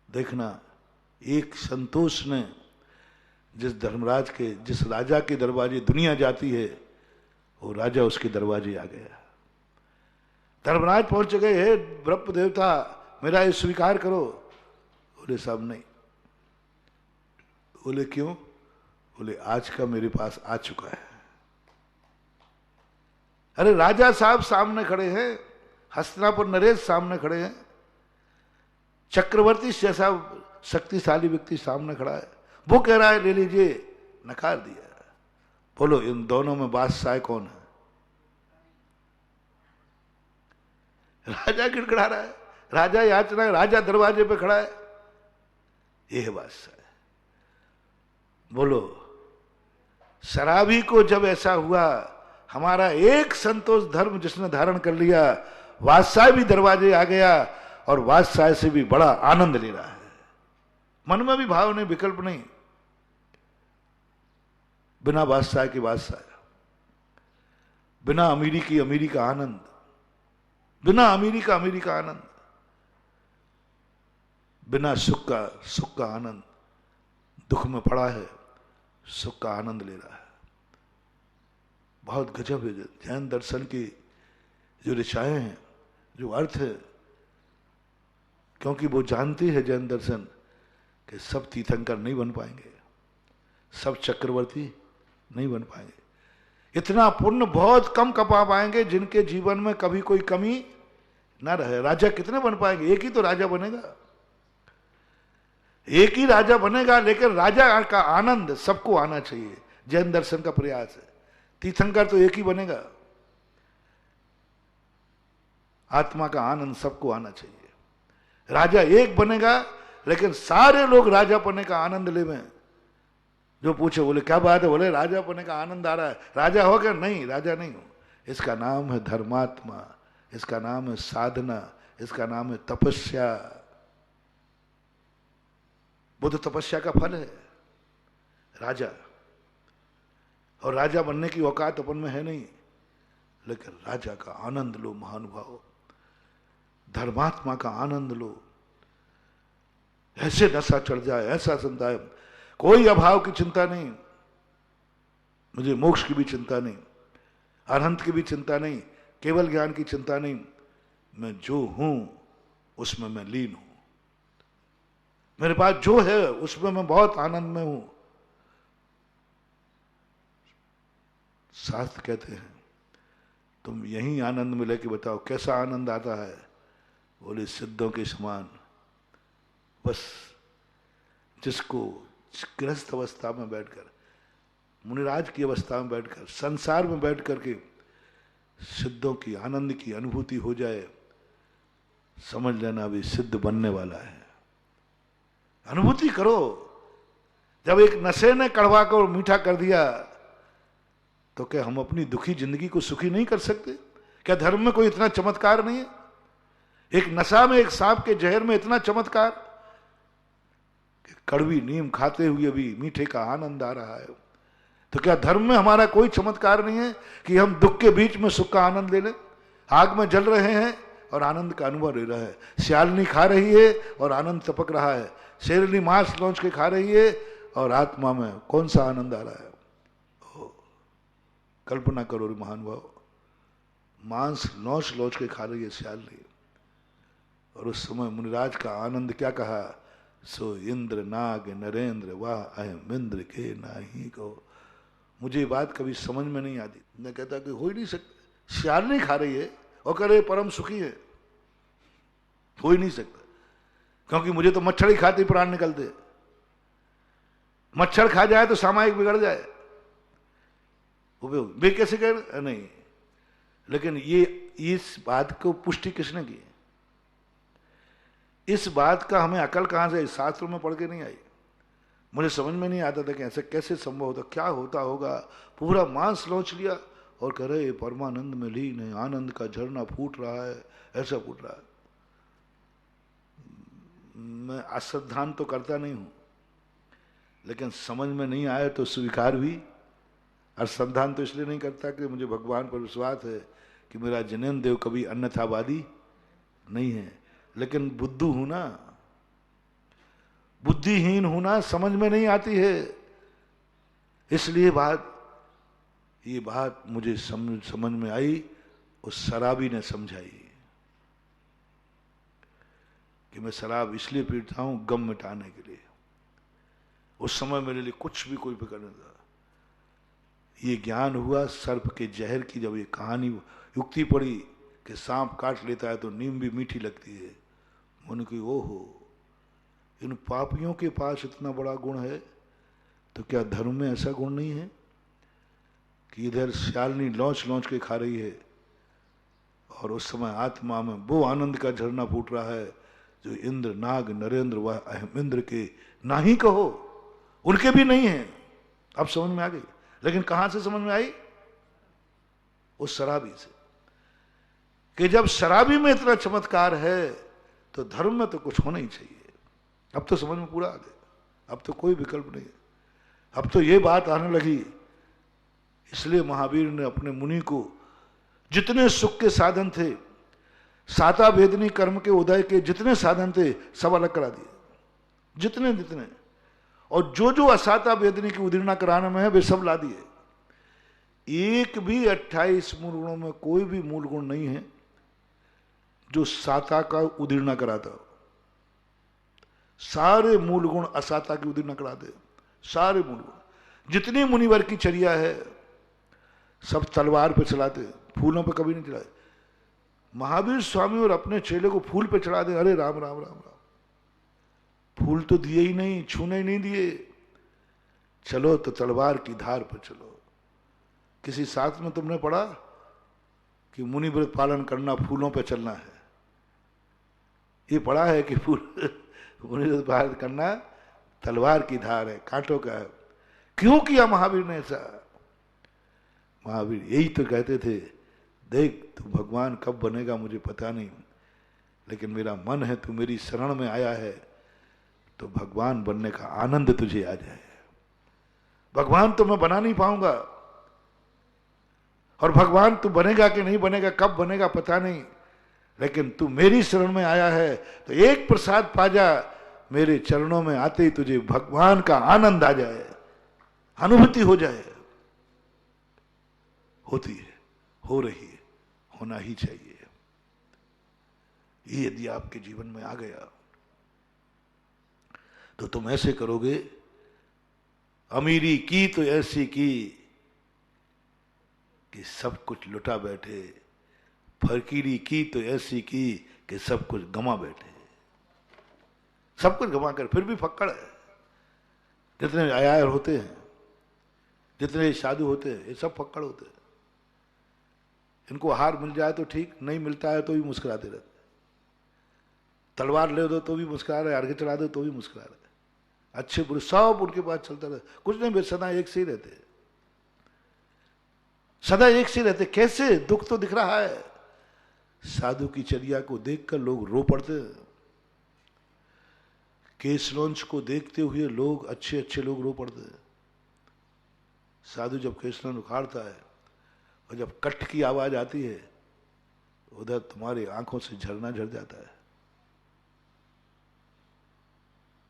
देखना, एक संतोष ने जिस राजा के दरवाजे दुनिया जाती है, वो राजा उसके दरवाजे आ गया। धर्मराज पहुंच गए, हे ब्रह्म देवता मेरा ये स्वीकार करो। बोले साहब नहीं। बोले क्यों? बोले आज का मेरे पास आ चुका है। अरे राजा साहब सामने खड़े हैं, हस्तिनापुर नरेश सामने खड़े हैं, चक्रवर्ती जैसा शक्तिशाली व्यक्ति सामने खड़ा है, वो कह रहा है ले लीजिए, नकार दिया। बोलो इन दोनों में बादशाह कौन है? राजा गिड़गड़ा रहा है, राजा याचना, राजा दरवाजे पे खड़ा है, यह है बादशाह। बोलो शराबी को जब ऐसा हुआ, हमारा एक संतोष धर्म जिसने धारण कर लिया, बादशाह भी दरवाजे आ गया और बादशाह से भी बड़ा आनंद ले रहा है। मन में भी भाव नहीं, विकल्प नहीं। बिना बादशाह के बादशाह, बिना अमीरी की अमीरी का आनंद, बिना अमीरी का अमीरी का आनंद, बिना सुख का आनंद। दुख में पड़ा है, सुख का आनंद ले रहा है। बहुत गजब है जैन दर्शन की जो ऋचाएं हैं, जो अर्थ है। क्योंकि वो जानती है जैन दर्शन कि सब तीर्थंकर नहीं बन पाएंगे, सब चक्रवर्ती नहीं बन पाएंगे। इतना पुण्य बहुत कम कमा पाएंगे जिनके जीवन में कभी कोई कमी ना रहे। राजा कितने बन पाएंगे? एक ही तो राजा बनेगा, एक ही राजा बनेगा, लेकिन राजा का आनंद सबको आना चाहिए। जैन दर्शन का प्रयास है। तीर्थंकर तो एक ही बनेगा, आत्मा का आनंद सबको आना चाहिए। राजा एक बनेगा, लेकिन सारे लोग राजा बनने का आनंद ले में। जो पूछे, बोले क्या बात है? बोले राजा बनने का आनंद आ रहा है। राजा हो गया? नहीं, राजा नहीं हो। इसका नाम है धर्मात्मा, इसका नाम है साधना, इसका नाम है तपस्या। बुद्ध तपस्या का फल है राजा। और राजा बनने की औकात अपन में है नहीं, लेकिन राजा का आनंद लो महानुभाव, धर्मात्मा का आनंद लो। ऐसे नशा चढ़ जाए, ऐसा संताय, कोई अभाव की चिंता नहीं, मुझे मोक्ष की भी चिंता नहीं, अनंत की भी चिंता नहीं, केवल ज्ञान की चिंता नहीं। मैं जो हूं उसमें मैं लीन हूं, मेरे पास जो है उसमें मैं बहुत आनंद में हूं। शास्त्र कहते हैं तुम यही आनंद में लेके बताओ कैसा आनंद आता है। बोले सिद्धों के समान। बस जिसको गृहस्थ अवस्था में बैठकर, मुनिराज की अवस्था में बैठकर, संसार में बैठ करके सिद्धों की आनंद की अनुभूति हो जाए, समझ लेना अभी सिद्ध बनने वाला है। अनुभूति करो। जब एक नशे ने कड़वा को मीठा कर दिया, तो क्या हम अपनी दुखी जिंदगी को सुखी नहीं कर सकते? क्या धर्म में कोई इतना चमत्कार नहीं है? एक नशा में, एक सांप के जहर में इतना चमत्कार कि कड़वी नीम खाते हुए भी मीठे का आनंद आ रहा है। तो क्या धर्म में हमारा कोई चमत्कार नहीं है कि हम दुख के बीच में सुख का आनंद ले लें? आग में जल रहे हैं और आनंद का अनुभव ले रहा है। सियालनी खा रही है और आनंद टपक रहा है। शेरनी मांस लौंच के खा रही है और आत्मा में कौन सा आनंद आ रहा है? कल्पना करो रे महानुभाव, मांस लौंच के खा रही है सियालनी, और उस समय मुनिराज का आनंद क्या कहा? सो इंद्र नाग नरेंद्र वाह अहम इंद्र के नाही को। मुझे बात कभी समझ में नहीं आती। मैं कहता कि हो ही नहीं सकता, सियालनी खा रही है और कह रहे परम सुखी है, हो ही नहीं सकता। क्योंकि मुझे तो मच्छर ही खाते ही प्राण निकलते। मच्छर खा जाए तो सामायिक बिगड़ जाए, वे कैसे कर नहीं। लेकिन ये इस बात को पुष्टि किसने की? इस बात का हमें अकल कहां से? शास्त्रों में पढ़ के नहीं आई। मुझे समझ में नहीं आता था कि ऐसा कैसे संभव होता, क्या होता होगा। पूरा मांस लौच लिया और कह रहे परमानंद में लीन है, आनंद का झरना फूट रहा है, ऐसा फूट रहा है। मैं अश्रद्धान तो करता नहीं हूं, लेकिन समझ में नहीं आए तो स्वीकार भी। अश्रद्धान तो इसलिए नहीं करता कि मुझे भगवान पर विश्वास है कि मेरा जिनेन्द्र देव कभी अन्यथावादी नहीं है, लेकिन बुद्धू हूं ना, बुद्धिहीन हूं ना, समझ में नहीं आती है। इसलिए ये बात मुझे समझ में आई, उस शराबी ने समझाई कि मैं शराब इसलिए पीता हूं गम मिटाने के लिए। उस समय मेरे लिए कुछ भी कोई फिक्र नहीं था। ये ज्ञान हुआ सर्प के जहर की, जब ये कहानी युक्ति पड़ी कि सांप काट लेता है तो नीम भी मीठी लगती है। मन की ओहो, इन पापियों के पास इतना बड़ा गुण है, तो क्या धर्म में ऐसा गुण नहीं है कि इधर श्यालनी लौच लौच के खा रही है और उस समय आत्मा में वो आनंद का झरना फूट रहा है जो इंद्र नाग नरेंद्र व अहमिंद्र के ना ही कहो उनके भी नहीं है। अब समझ में आ गई। लेकिन कहां से समझ में आई? उस शराबी से, कि जब शराबी में इतना चमत्कार है तो धर्म में तो कुछ होना ही चाहिए। अब तो समझ में पूरा आ गया, अब तो कोई विकल्प नहीं है। अब तो ये बात आने लगी। इसलिए महावीर ने अपने मुनि को जितने सुख के साधन थे, साता वेदनी कर्म के उदय के जितने साधन थे, सब अलग करा दिए, जितने जितने। और जो जो असाता वेदनी की उदीर्णा कराने में है वे सब ला दिए। एक भी 28 मूल गुणों में कोई भी मूल गुण नहीं है जो साता का उदीर्णा कराता हो। सारे मूल गुण असाता की उदीर्णा करा दे, सारे मूल गुण। जितनी मुनिवर की चर्या है सब तलवार पे चलाते, फूलों पे कभी नहीं चलाए। महावीर स्वामी और अपने चेले को फूल पे चढ़ा दे, अरे राम राम राम राम। फूल तो दिए ही नहीं, छूने ही नहीं दिए। चलो तो तलवार की धार पर चलो। किसी शास्त्र में तुमने पढ़ा कि मुनि व्रत पालन करना फूलों पे चलना है? ये पढ़ा है कि फूल मुनि व्रत पालन करना तलवार की धार है, कांटों का है। क्यों किया महावीर ने ऐसा? महावीर यही तो कहते थे, देख तू भगवान कब बनेगा मुझे पता नहीं, लेकिन मेरा मन है तू मेरी शरण में आया है तो भगवान बनने का आनंद तुझे आ जाए। भगवान तो मैं बना नहीं पाऊंगा, और भगवान तू बनेगा कि नहीं बनेगा, कब बनेगा पता नहीं, लेकिन तू मेरी शरण में आया है तो एक प्रसाद पा जा, मेरे चरणों में आते ही तुझे भगवान का आनंद आ जाए, अनुभूति हो जाए। होती है, हो रही है, होना ही चाहिए। ये यदि आपके जीवन में आ गया तो तुम ऐसे करोगे, अमीरी की तो ऐसी की कि सब कुछ लुटा बैठे, फकीरी की तो ऐसी की कि सब कुछ गमा बैठे। सब कुछ गमा कर फिर भी फक्कड़ है। जितने आयार होते हैं, जितने साधु होते हैं, ये सब फक्कड़ होते हैं। इनको हार मिल जाए तो ठीक, नहीं मिलता है तो भी मुस्कुराते रहते। तलवार ले दो तो भी मुस्कुरा रहे, अर्घ्य चढ़ा दो तो भी मुस्कुरा रहे। अच्छे बुरे सब उनके पास चलता रहे, कुछ नहीं, वे सदा एक से ही रहते, सदा एक से रहते। कैसे? दुख तो दिख रहा है। साधु की चर्या को देखकर लोग रो पड़ते हैं। केसलौंच को देखते हुए लोग, अच्छे अच्छे लोग रो पड़ते हैं। साधु जब केसलौंच उखाड़ता है और जब कट की आवाज आती है, उधर तुम्हारी आंखों से झरना झर जाता है।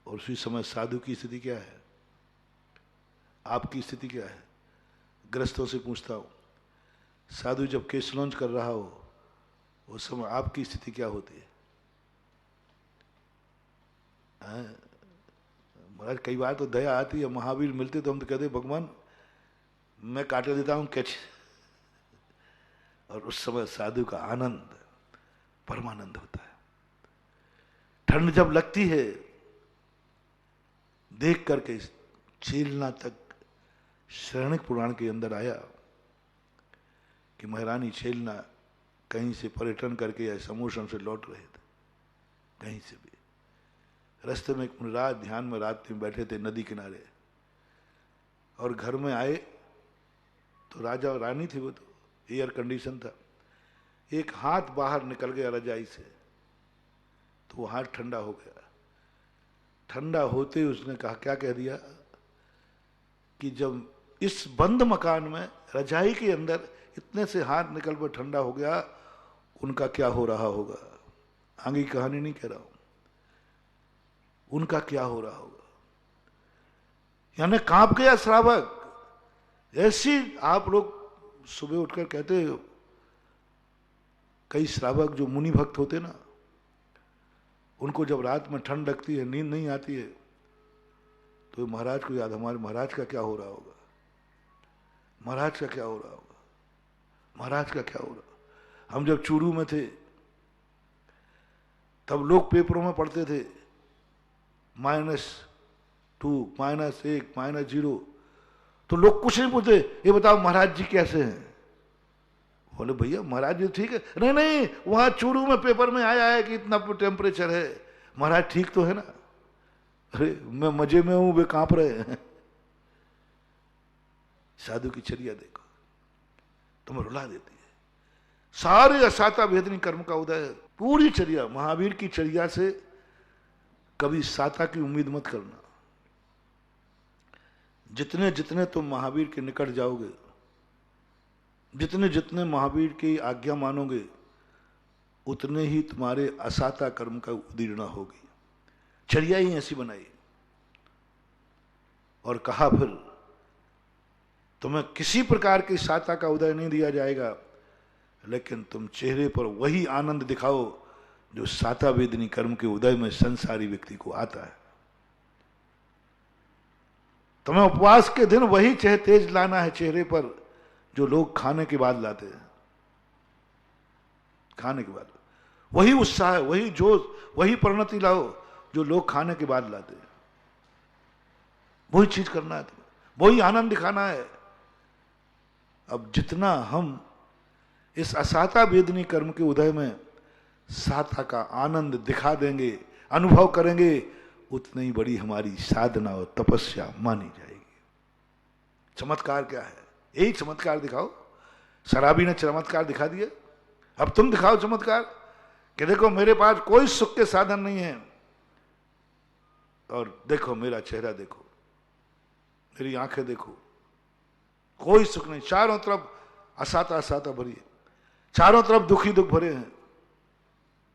और उसी समय साधु की स्थिति क्या है, आपकी स्थिति क्या है? ग्रस्तों से पूछता हूं, साधु जब केसलौंच कर रहा हो उस समय आपकी स्थिति क्या होती है? महाराज कई बार तो दया आती है, महावीर मिलते तो हम तो कहते भगवान मैं काटे देता हूं कैच। और उस समय साधु का आनंद परमानंद होता है। ठंड जब लगती है, देख करके छीलना तक शरणिक पुराण के अंदर आया कि महारानी छेलना कहीं से पर्यटन करके या समोशन से लौट रहे थे, कहीं से भी रास्ते में एक मुनिराज ध्यान में रात में बैठे थे नदी किनारे, और घर में आए तो राजा और रानी थी, वो तो एयर कंडीशन था, एक हाथ बाहर निकल गया रजाई से, तो वो हाथ ठंडा हो गया। ठंडा होते ही उसने कहा, क्या कह दिया कि जब इस बंद मकान में रजाई के अंदर इतने से हाथ निकल कर ठंडा हो गया, उनका क्या हो रहा होगा। आगे की कहानी नहीं कह रहा हूं, उनका क्या हो रहा होगा। यानी कांप गया श्रावक। ऐसी आप लोग सुबह उठकर कहते हो, कई श्रावक जो मुनि भक्त होते ना, उनको जब रात में ठंड लगती है, नींद नहीं आती है, तो महाराज को याद, हमारे महाराज का क्या हो रहा होगा, महाराज का क्या हो रहा होगा, महाराज का क्या हो रहा। हम जब चूरू में थे तब लोग पेपरों में पढ़ते थे -2, -1, -0, तो लोग कुछ नहीं पूछते, ये बताओ महाराज जी कैसे हैं। बोले भैया महाराज जी ठीक है। नहीं नहीं, वहां चूरू में पेपर में आया है कि इतना टेम्परेचर है, महाराज ठीक तो है ना। अरे मैं मजे में हूं, वे कांप रहे हैं। साधु की चर्या देखो, तुम्हें रुला देती है। सारे असाता भेदनी कर्म का उदय, पूरी चर्या महावीर की चर्या से कभी साता की उम्मीद मत करना। जितने जितने तुम महावीर के निकट जाओगे, जितने जितने महावीर की आज्ञा मानोगे, उतने ही तुम्हारे असाता कर्म का उदीर्णा होगी। चर्या ही ऐसी बनाई। और कहा फिर तुम्हें किसी प्रकार की साता का उदय नहीं दिया जाएगा, लेकिन तुम चेहरे पर वही आनंद दिखाओ जो साता वेदनी कर्म के उदय में संसारी व्यक्ति को आता है। तुम्हें उपवास के दिन वही तेज लाना है चेहरे पर जो लोग खाने के बाद लाते हैं। खाने के बाद वही उत्साह, वही जोश, वही परिणति लाओ जो लोग खाने के बाद लाते हैं। वही चीज करना है तुम्हें, वही आनंद दिखाना है। अब जितना हम इस असाता वेदनी कर्म के उदय में साता का आनंद दिखा देंगे, अनुभव करेंगे, उतनी ही बड़ी हमारी साधना और तपस्या मानी जाएगी। चमत्कार क्या है? यही चमत्कार दिखाओ। शराबी ने चमत्कार दिखा दिया, अब तुम दिखाओ चमत्कार कि देखो मेरे पास कोई सुख के साधन नहीं है, और देखो मेरा चेहरा, देखो मेरी आंखें, देखो कोई सुख नहीं, चारों तरफ असाता असाता भरी है, चारों तरफ दुखी दुख भरे हैं,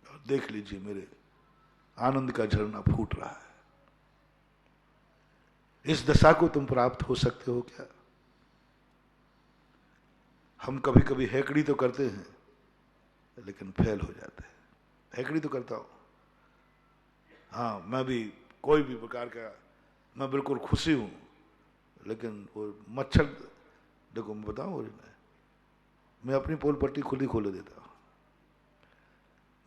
और देख लीजिए मेरे आनंद का झरना फूट रहा है। इस दशा को तुम प्राप्त हो सकते हो क्या? हम कभी कभी हैकड़ी तो करते हैं लेकिन फेल हो जाते हैं। हैकड़ी तो करता हूं, हाँ मैं भी कोई भी प्रकार का, मैं बिल्कुल खुशी हूं, लेकिन वो मच्छर, देखो मैं बताऊं, मैं अपनी पोल पट्टी खुली खोले देता हूं।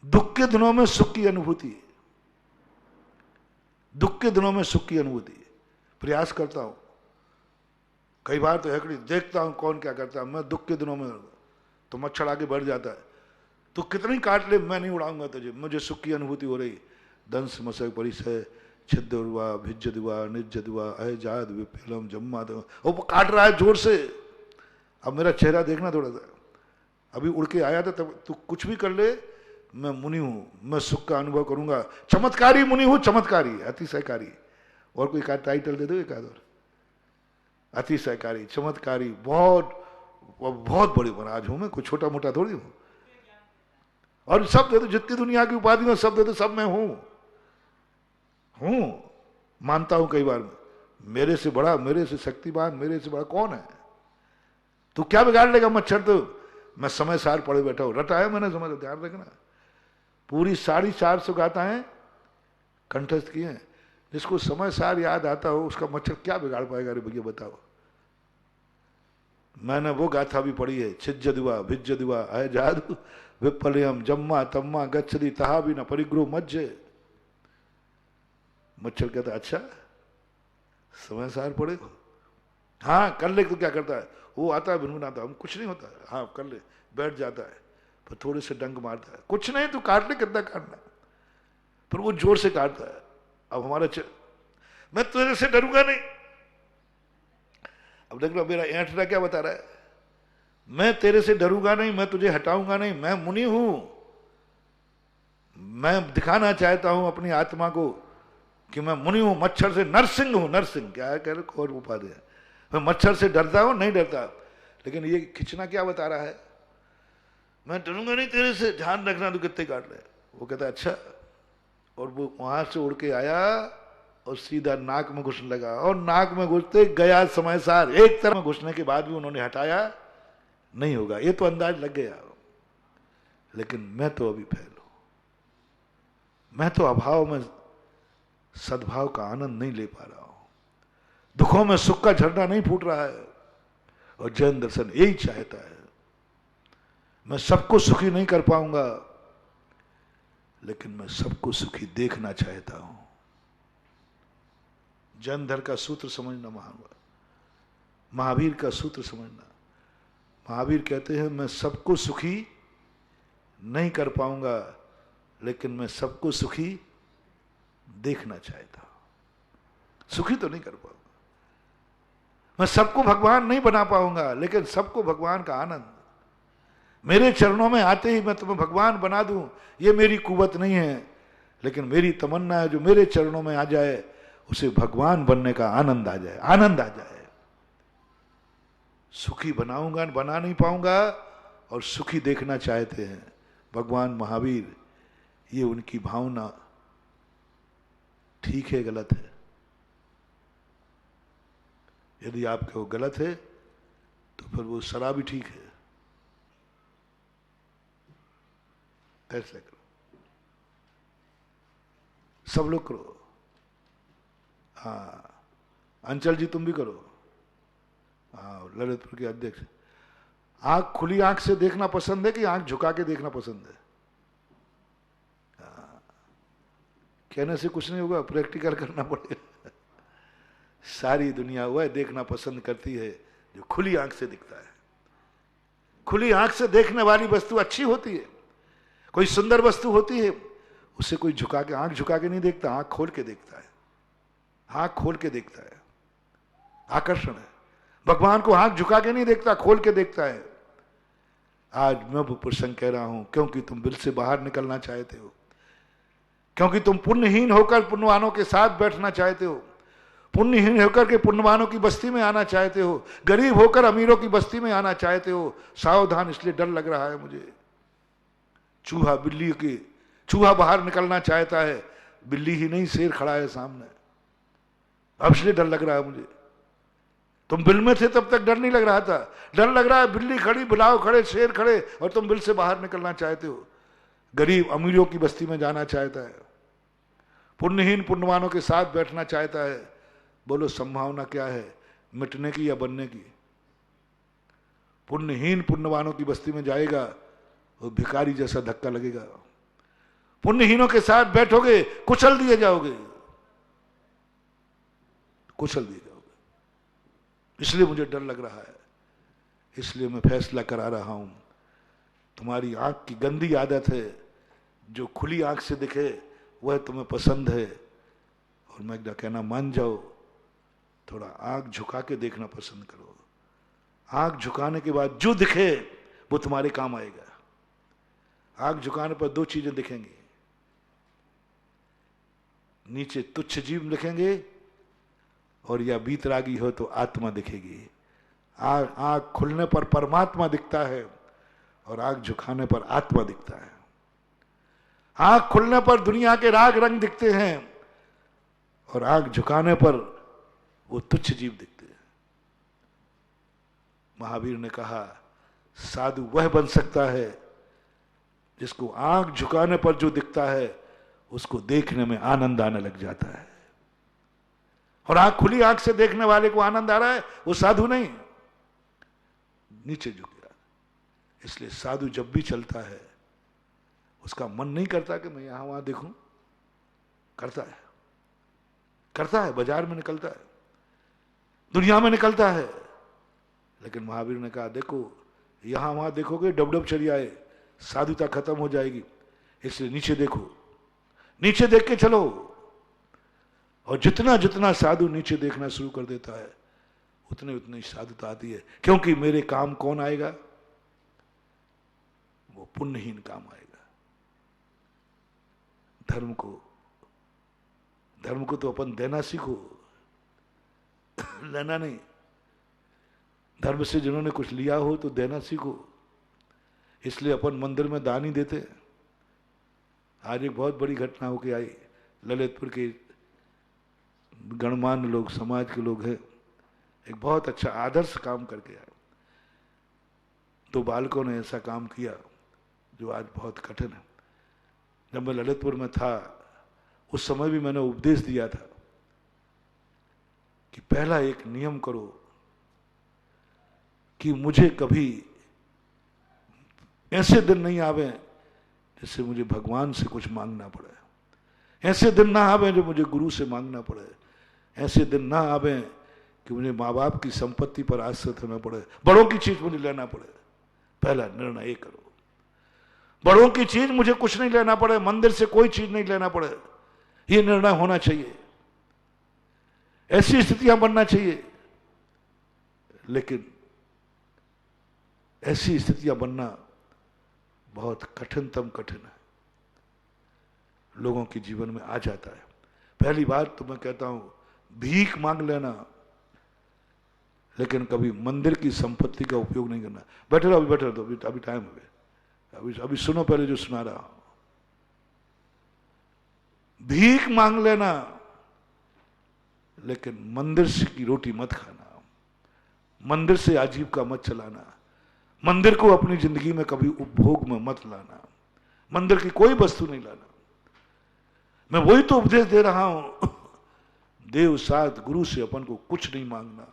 दुख के दिनों में सुख की अनुभूति, दुख के दिनों में सुख की अनुभूति प्रयास करता हूं। कई बार तो हैकड़ी देखता हूं कौन क्या करता है, मैं दुख के दिनों में तो मच्छर आगे बढ़ जाता है, तो कितनी काट ले मैं नहीं उड़ाऊंगा तुझे, मुझे सुख की अनुभूति हो रही। दंस मसक परिसय छिद्दुर्वा भिज्जदुआ निज्जदुआ अजाद विपिलम जम्मा, वो काट रहा है जोर से। अब मेरा चेहरा देखना थोड़ा सा, अभी उड़ के आया था, तब तू कुछ भी कर ले, मैं मुनि हूं, मैं सुख का अनुभव करूंगा, चमत्कारी मुनि हूं, चमत्कारी, अतिशयकारी। और कोई टाइटल दे दो एक आध और, अतिशयकारी, चमत्कारी, बहुत बहुत बड़े महाराज हूं मैं, कोई छोटा मोटा थोड़ी हूं। और सब दे दो, जितनी दुनिया की उपाधि में सब दे दो, सब मैं हूं, मानता हूं कई बार मेरे से बड़ा, मेरे से शक्तिमान, मेरे से बड़ा कौन है? तू क्या बिगाड़ लेगा मच्छर? तो मैं समय सार पढ़े बैठा हूं, रटा है मैंने समय, ध्यान रखना। पूरी 450 गाथाएं कंठस्थ की हैं। जिसको समय सार याद आता हो उसका मच्छर क्या बिगाड़ पाएगा? अरे भैया बताओ। मैंने वो गाथा भी पढ़ी है, छिज्जदुआ भिज्जदुआ अजादु विपलयम जम्मा तम्मा गच्छति तहा भी न परिग्रह मज्जे। मच्छर कहता अच्छा समय सार पड़ेगा, हाँ कर ले। तो क्या करता है, वो आता है भिनभिनाता, हम कुछ नहीं होता, हाँ कर ले, बैठ जाता है, फिर थोड़े से डंक मारता है, कुछ नहीं तू काट ले, कितना काटना, फिर वो जोर से काटता है। अब हमारा मैं तेरे से डरूंगा नहीं। अब देख लो मेरा ऐंठना क्या बता रहा है, मैं तेरे से डरूंगा नहीं, मैं तुझे हटाऊंगा नहीं, मैं मुनि हूं, मैं दिखाना चाहता हूं अपनी आत्मा को कि मैं मुनि हूं, मच्छर से नरसिंह हूं। नरसिंह क्या है, कह रहे और उपाधि है, मैं मच्छर से डरता हूं, नहीं डरता। लेकिन ये खिंचना क्या बता रहा है, मैं डरूंगा नहीं तेरे से, ध्यान रखना तू कितने काट ले। वो कहता है अच्छा, और वो वहां से उड़ के आया और सीधा नाक में घुसने लगा, और नाक में घुसते गया समय सार। एक तरफ घुसने के बाद भी उन्होंने हटाया नहीं होगा, ये तो अंदाज लग गया। लेकिन मैं तो अभी फैल हूं, मैं तो अभाव में सद्भाव का आनंद नहीं ले पा रहा हूं, दुखों में सुख का झरना नहीं फूट रहा है। और जैन दर्शन यही चाहता है, मैं सबको सुखी नहीं कर पाऊंगा, लेकिन मैं सबको सुखी देखना चाहता हूं। जैन धर्म का सूत्र समझना, महावीर का सूत्र समझना। महावीर कहते हैं मैं सबको सुखी नहीं कर पाऊंगा, लेकिन मैं सबको सुखी देखना चाहता हूं। सुखी तो नहीं कर पाऊंगा, मैं सबको भगवान नहीं बना पाऊंगा, लेकिन सबको भगवान का आनंद। मेरे चरणों में आते ही मैं तुम्हें भगवान बना दूं, ये मेरी कुवत नहीं है, लेकिन मेरी तमन्ना है जो मेरे चरणों में आ जाए उसे भगवान बनने का आनंद आ जाए, आनंद आ जाए। सुखी बनाऊंगा, बना नहीं पाऊंगा, और सुखी देखना चाहते हैं भगवान महावीर। ये उनकी भावना ठीक है गलत है? यदि आपके वो गलत है तो फिर वो शराबी ठीक है। फैसला करो, सब लोग करो। हाँ अंचल जी तुम भी करो, हाँ ललितपुर के अध्यक्ष। आंख खुली आंख से देखना पसंद है कि आंख झुका के देखना पसंद है? कहने से कुछ नहीं होगा, प्रैक्टिकल करना पड़ेगा। सारी दुनिया हुआ है देखना पसंद करती है जो खुली आंख से दिखता है। खुली आंख से देखने वाली वस्तु अच्छी होती है, कोई सुंदर वस्तु होती है उसे कोई झुका के, आंख झुका के नहीं देखता, आंख खोल के देखता है, आंख खोल के देखता है। आकर्षण है। भगवान को आंख झुका के नहीं देखता, खोल के देखता है। आज मैं वो प्रसंग कह रहा हूं क्योंकि तुम बिल से बाहर निकलना चाहते हो, क्योंकि तुम पुण्यहीन होकर पुण्यवानों के साथ बैठना चाहते हो, पुण्यहीन होकर के पुण्यवानों की बस्ती में आना चाहते हो, गरीब होकर अमीरों की बस्ती में आना चाहते हो। सावधान, इसलिए डर लग रहा है मुझे। चूहा बिल्ली की, चूहा बाहर निकलना चाहता है, बिल्ली ही नहीं शेर खड़ा है सामने, अब इसलिए डर लग रहा है मुझे। तुम बिल में थे तब तक डर नहीं लग रहा था, डर लग रहा है बिल्ली खड़ी, बिलाव खड़े, शेर खड़े, और तुम बिल से बाहर निकलना चाहते हो। गरीब अमीरों की बस्ती में जाना चाहता है, पुण्यहीन पुण्यवानों के साथ बैठना चाहता है। बोलो संभावना क्या है, मिटने की या बनने की? पुण्यहीन पुण्यवानों की बस्ती में जाएगा वो भिखारी जैसा धक्का लगेगा। पुण्यहीनों के साथ बैठोगे कुचल दिए जाओगे, कुचल दिए जाओगे। इसलिए मुझे डर लग रहा है, इसलिए मैं फैसला करा रहा हूं। तुम्हारी आंख की गंदी आदत है, जो खुली आंख से दिखे वह तुम्हें पसंद है, और मैं कहना मान जाओ, थोड़ा आंख झुका के देखना पसंद करो। आंख झुकाने के बाद जो दिखे वो तुम्हारे काम आएगा। आंख झुकाने पर दो चीजें दिखेंगी, नीचे तुच्छ जीव दिखेंगे, और या बीतरागी हो तो आत्मा दिखेगी। आंख खुलने पर परमात्मा दिखता है, और आंख झुकाने पर आत्मा दिखता है। आंख खुलने पर दुनिया के राग रंग दिखते हैं, और आंख झुकाने पर वो तुच्छ जीव दिखते हैं। महावीर ने कहा साधु वह बन सकता है जिसको आंख झुकाने पर जो दिखता है उसको देखने में आनंद आने लग जाता है। और आंख खुली आंख से देखने वाले को आनंद आ रहा है, वो साधु नहीं, नीचे झुक गया। इसलिए साधु जब भी चलता है उसका मन नहीं करता कि मैं यहां वहां देखूं, करता है। करता है, बाजार में निकलता है, दुनिया में निकलता है। लेकिन महावीर ने कहा देखो यहां वहां देखोगे डब चली आए, साधुता खत्म हो जाएगी, इसलिए नीचे देखो, नीचे देख के चलो। और जितना जितना साधु नीचे देखना शुरू कर देता है उतने उतनी साधुता आती है, क्योंकि मेरे काम कौन आएगा? वो पुण्यहीन काम आएगा। धर्म को तो अपन देना सीखो, लेना नहीं। धर्म से जिन्होंने कुछ लिया हो तो देना सीखो। इसलिए अपन मंदिर में दान ही देते। आज एक बहुत बड़ी घटना होके आई, ललितपुर के गणमान्य लोग, समाज के लोग हैं, एक बहुत अच्छा आदर्श काम करके आए। दो बालकों ने ऐसा काम किया जो आज बहुत कठिन है। जब मैं ललितपुर में था उस समय भी मैंने उपदेश दिया था कि पहला एक नियम करो कि मुझे कभी ऐसे दिन नहीं आवे जिससे मुझे भगवान से कुछ मांगना पड़े, ऐसे दिन ना आवे जो मुझे गुरु से मांगना पड़े, ऐसे दिन ना आवे कि मुझे माँ बाप की संपत्ति पर आश्रित होना पड़े, बड़ों की चीज मुझे लेना पड़े। पहला निर्णय ये करो, बड़ों की चीज मुझे कुछ नहीं लेना पड़े, मंदिर से कोई चीज नहीं लेना पड़े, ये निर्णय होना चाहिए। ऐसी स्थितियां बनना चाहिए। लेकिन ऐसी स्थितियां बनना बहुत कठिनतम कठिन है, लोगों के जीवन में आ जाता है। पहली बात तो मैं कहता हूं भीख मांग लेना, लेकिन कभी मंदिर की संपत्ति का उपयोग नहीं करना। बैठे रहो, अभी बैठे रहो, अभी टाइम है, अभी सुनो पहले जो सुना रहा हूं। भीख मांग लेना, लेकिन मंदिर से की रोटी मत खाना, मंदिर से आजीविका मत चलाना, मंदिर को अपनी जिंदगी में कभी उपभोग में मत लाना, मंदिर की कोई वस्तु नहीं लाना। मैं वही तो उपदेश दे रहा हूं, देव साथ गुरु से अपन को कुछ नहीं मांगना,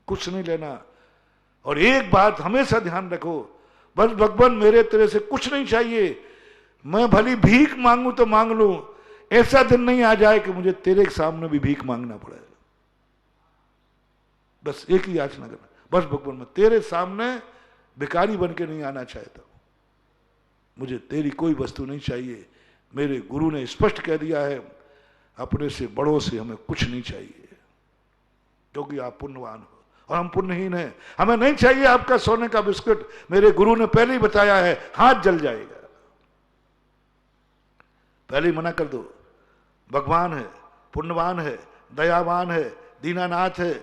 कुछ नहीं लेना। और एक बात हमेशा ध्यान रखो, बस भगवान मेरे तेरे से कुछ नहीं चाहिए, मैं भली भीख मांगू तो मांग लूं, ऐसा दिन नहीं आ जाए कि मुझे तेरे सामने भी भीख मांगना पड़े। बस एक ही याचना करना, बस भगवान मैं तेरे सामने भिखारी बन के नहीं आना चाहता, मुझे तेरी कोई वस्तु नहीं चाहिए। मेरे गुरु ने स्पष्ट कह दिया है अपने से बड़ों से हमें कुछ नहीं चाहिए, क्योंकि आप पुण्यवान हो और हम पुण्यहीन हैं। हमें नहीं चाहिए आपका सोने का बिस्कुट, मेरे गुरु ने पहले ही बताया है हाथ जल जाएगा, पहले ही मना कर दो। भगवान है, पुण्यवान है, दयावान है, दीनानाथ है,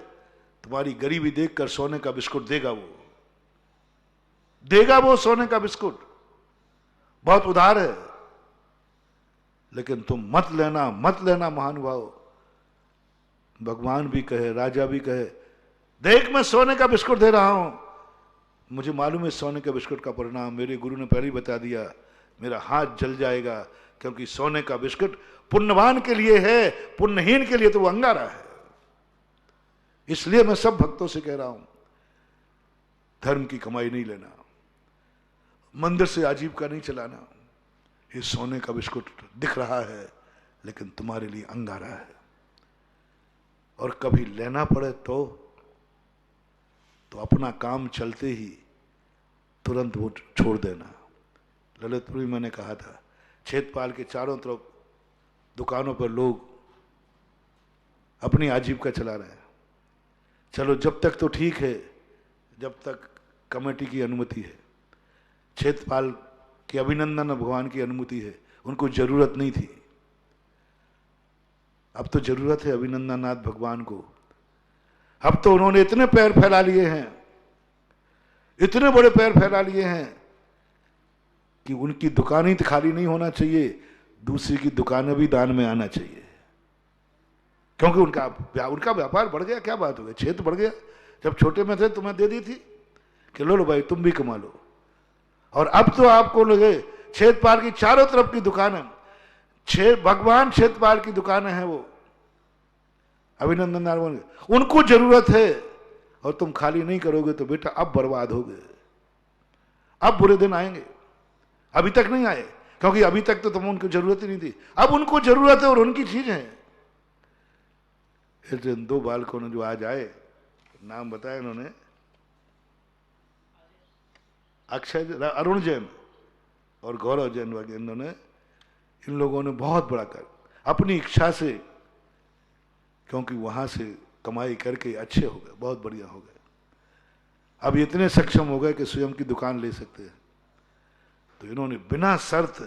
तुम्हारी गरीबी देखकर सोने का बिस्कुट देगा, वो देगा, वो सोने का बिस्कुट बहुत उदार है। लेकिन तुम मत लेना, मत लेना महानुभाव। भगवान भी कहे, राजा भी कहे, देख मैं सोने का बिस्कुट दे रहा हूं, मुझे मालूम है सोने के बिस्कुट का परिणाम, मेरे गुरु ने पहले ही बता दिया, मेरा हाथ जल जाएगा, क्योंकि सोने का बिस्कुट पुण्यवान के लिए है, पुण्यहीन के लिए तो वो अंगारा है। इसलिए मैं सब भक्तों से कह रहा हूं धर्म की कमाई नहीं लेना, मंदिर से आजीविका नहीं चलाना। ये सोने का बिस्कुट दिख रहा है लेकिन तुम्हारे लिए अंगारा है, और कभी लेना पड़े तो अपना काम चलते ही तुरंत वो छोड़ देना। ललितपुर में मैंने कहा था, क्षेत्रपाल के चारों तरफ दुकानों पर लोग अपनी आजीविका चला रहे हैं। चलो जब तक तो ठीक है, जब तक कमेटी की अनुमति है, क्षेत्रपाल के अभिनंदन भगवान की अनुमति है, उनको जरूरत नहीं थी, अब तो जरूरत है अभिनंदनाथ भगवान को। अब तो उन्होंने इतने पैर फैला लिए हैं, इतने बड़े पैर फैला लिए हैं कि उनकी दुकान ही खाली नहीं होना चाहिए, दूसरी की दुकानें भी दान में आना चाहिए, क्योंकि उनका व्यापार बढ़ गया। क्या बात हो गई, क्षेत्र बढ़ गया। जब छोटे में थे तुम्हें दे दी थी कि लो भाई तुम भी कमा लो, और अब तो आपको लगे क्षेत्रपाल की चारों तरफ की दुकानें, भगवान क्षेत्रपाल की दुकानें हैं, वो अभिनंदन नारायण, उनको जरूरत है, और तुम खाली नहीं करोगे तो बेटा अब बर्बाद हो गए, अब बुरे दिन आएंगे। अभी तक नहीं आए, क्योंकि अभी तक तो तुम उनको जरूरत ही नहीं थी, अब उनको जरूरत है और उनकी चीज है। ऐसे इन दो बालकों ने जो आज आए, नाम बताया इन्होंने, अक्षय अरुण जैन और गौरव जैन वगैरह, इन्होंने, इन लोगों ने बहुत बड़ा कर अपनी इच्छा से, क्योंकि वहां से कमाई करके अच्छे हो गए, बहुत बढ़िया हो गए, अब इतने सक्षम हो गए कि स्वयं की दुकान ले सकते हैं। तो इन्होंने बिना शर्त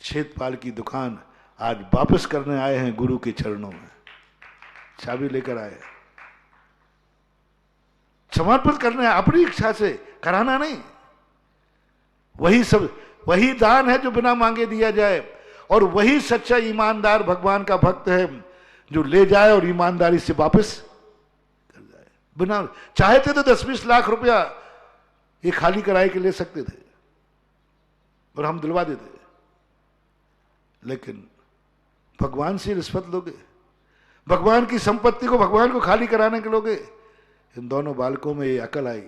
छेदपाल की दुकान आज वापस करने आए हैं गुरु के चरणों में, चाबी लेकर आए, समर्पित करने अपनी इच्छा से, कराना नहीं। वही सब, वही दान है जो बिना मांगे दिया जाए, और वही सच्चा ईमानदार भगवान का भक्त है जो ले जाए और ईमानदारी से वापस कर जाए। बिना चाहते तो 10-20 लाख रुपया ये खाली कराए के ले सकते थे और हम दिलवा देते, लेकिन भगवान से रिश्वत लोगे, भगवान की संपत्ति को भगवान को खाली कराने के लोगे। इन दोनों बालकों में ये अकल आई,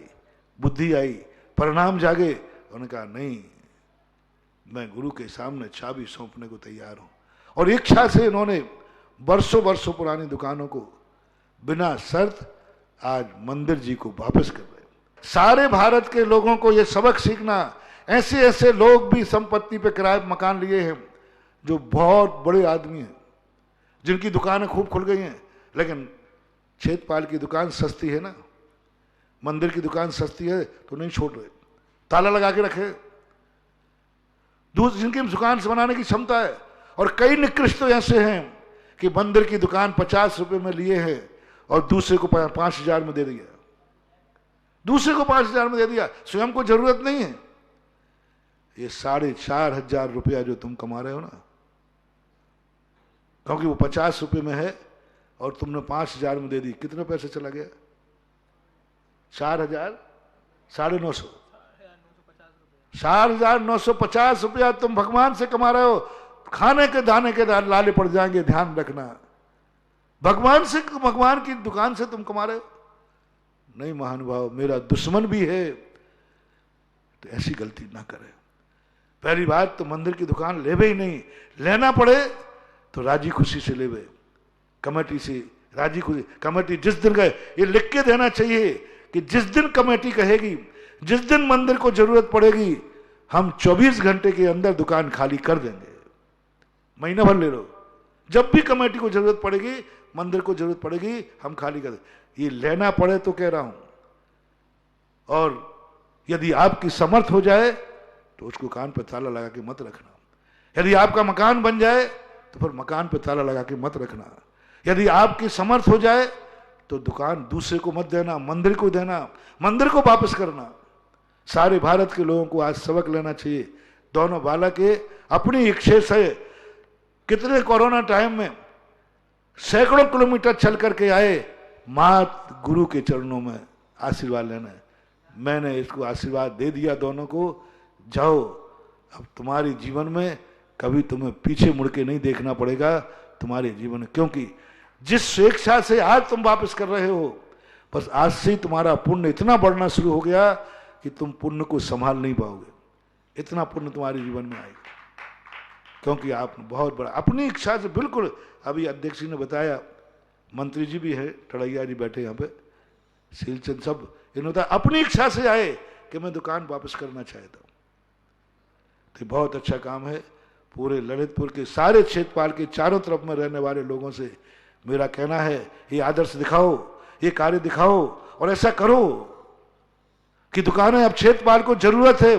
बुद्धि आई, परिणाम जागे, उन्होंने कहा नहीं, मैं गुरु के सामने चाबी सौंपने को तैयार हूं। और इच्छा से इन्होंने वर्षों वर्षों पुरानी दुकानों को बिना शर्त आज मंदिर जी को वापस कर रहे। सारे भारत के लोगों को यह सबक सीखना, ऐसे ऐसे लोग भी संपत्ति पे किराए मकान लिए हैं जो बहुत बड़े आदमी हैं, जिनकी दुकानें खूब खुल गई हैं, लेकिन छेदपाल की दुकान सस्ती है ना, मंदिर की दुकान सस्ती है तो नहीं छोड़ रहे, ताला लगा के रखे। दूसरी जिनकी दुकान से बनाने की क्षमता है, और कई निकृष्ट तो ऐसे हैं कि मंदिर की दुकान 50 रुपए में लिए हैं और दूसरे को 5,000 में दे दिया, दूसरे को 5,000 में दे दिया, स्वयं को जरूरत नहीं है। ये 4,500 रुपया जो तुम कमा रहे हो ना, क्योंकि वो 50 रुपए में है और तुमने 5,000 में दे दी, कितने पैसे चला गया? 4,000, 950, 4,950 रुपया तुम भगवान से कमा रहे हो। खाने के दाने के लाले पड़ जाएंगे, ध्यान रखना। भगवान से, भगवान की दुकान से तुम कमा रहे हो। नहीं महानुभाव, मेरा दुश्मन भी है, तो ऐसी गलती ना करे। पहली बात तो मंदिर की दुकान लेवे ही नहीं, लेना पड़े तो राजी खुशी से लेवे, कमेटी से राजी खुशी। कमेटी जिस दिन गए, ये लिख के देना चाहिए कि जिस दिन कमेटी कहेगी, जिस दिन मंदिर को जरूरत पड़ेगी, हम 24 घंटे के अंदर दुकान खाली कर देंगे। महीना भर ले लो, जब भी कमेटी को जरूरत पड़ेगी, मंदिर को जरूरत पड़ेगी, हम खाली कर देंगे। ये लेना पड़े तो कह रहा हूं। और यदि आपकी समर्थ हो जाए तो उसको कान पर ताला लगा के मत रखना। यदि आपका मकान बन जाए तो फिर मकान पर ताला लगा के मत रखना। यदि आपकी समर्थ हो जाए तो दुकान दूसरे को मत देना, मंदिर को देना, मंदिर को वापस करना। सारे भारत के लोगों को आज सबक लेना चाहिए। दोनों बालक के अपनी इच्छा से कितने कोरोना टाइम में सैकड़ों किलोमीटर चल करके आए, मात गुरु के चरणों में आशीर्वाद लेना। मैंने इसको आशीर्वाद दे दिया दोनों को, जाओ अब तुम्हारे जीवन में कभी तुम्हें पीछे मुड़ के नहीं देखना पड़ेगा तुम्हारे जीवन में, क्योंकि जिस स्वेच्छा से आज तुम वापस कर रहे हो, बस आज से ही तुम्हारा पुण्य इतना बढ़ना शुरू हो गया कि तुम पुण्य को संभाल नहीं पाओगे। इतना पुण्य तुम्हारे जीवन में आएगा, क्योंकि आपने बहुत बड़ा अपनी इच्छा से, बिल्कुल अभी अध्यक्ष जी ने बताया, मंत्री जी भी है, टड़ैया जी बैठे यहाँ पे, सीलचंद, सब इन्होंने अपनी इच्छा से आए कि मैं दुकान वापस करना चाहता हूँ। तो बहुत अच्छा काम है। पूरे ललितपुर के सारे छेदपाल के चारों तरफ में रहने वाले लोगों से मेरा कहना है, ये आदर्श दिखाओ, ये कार्य दिखाओ और ऐसा करो कि दुकानें, अब छेदपाल को जरूरत है।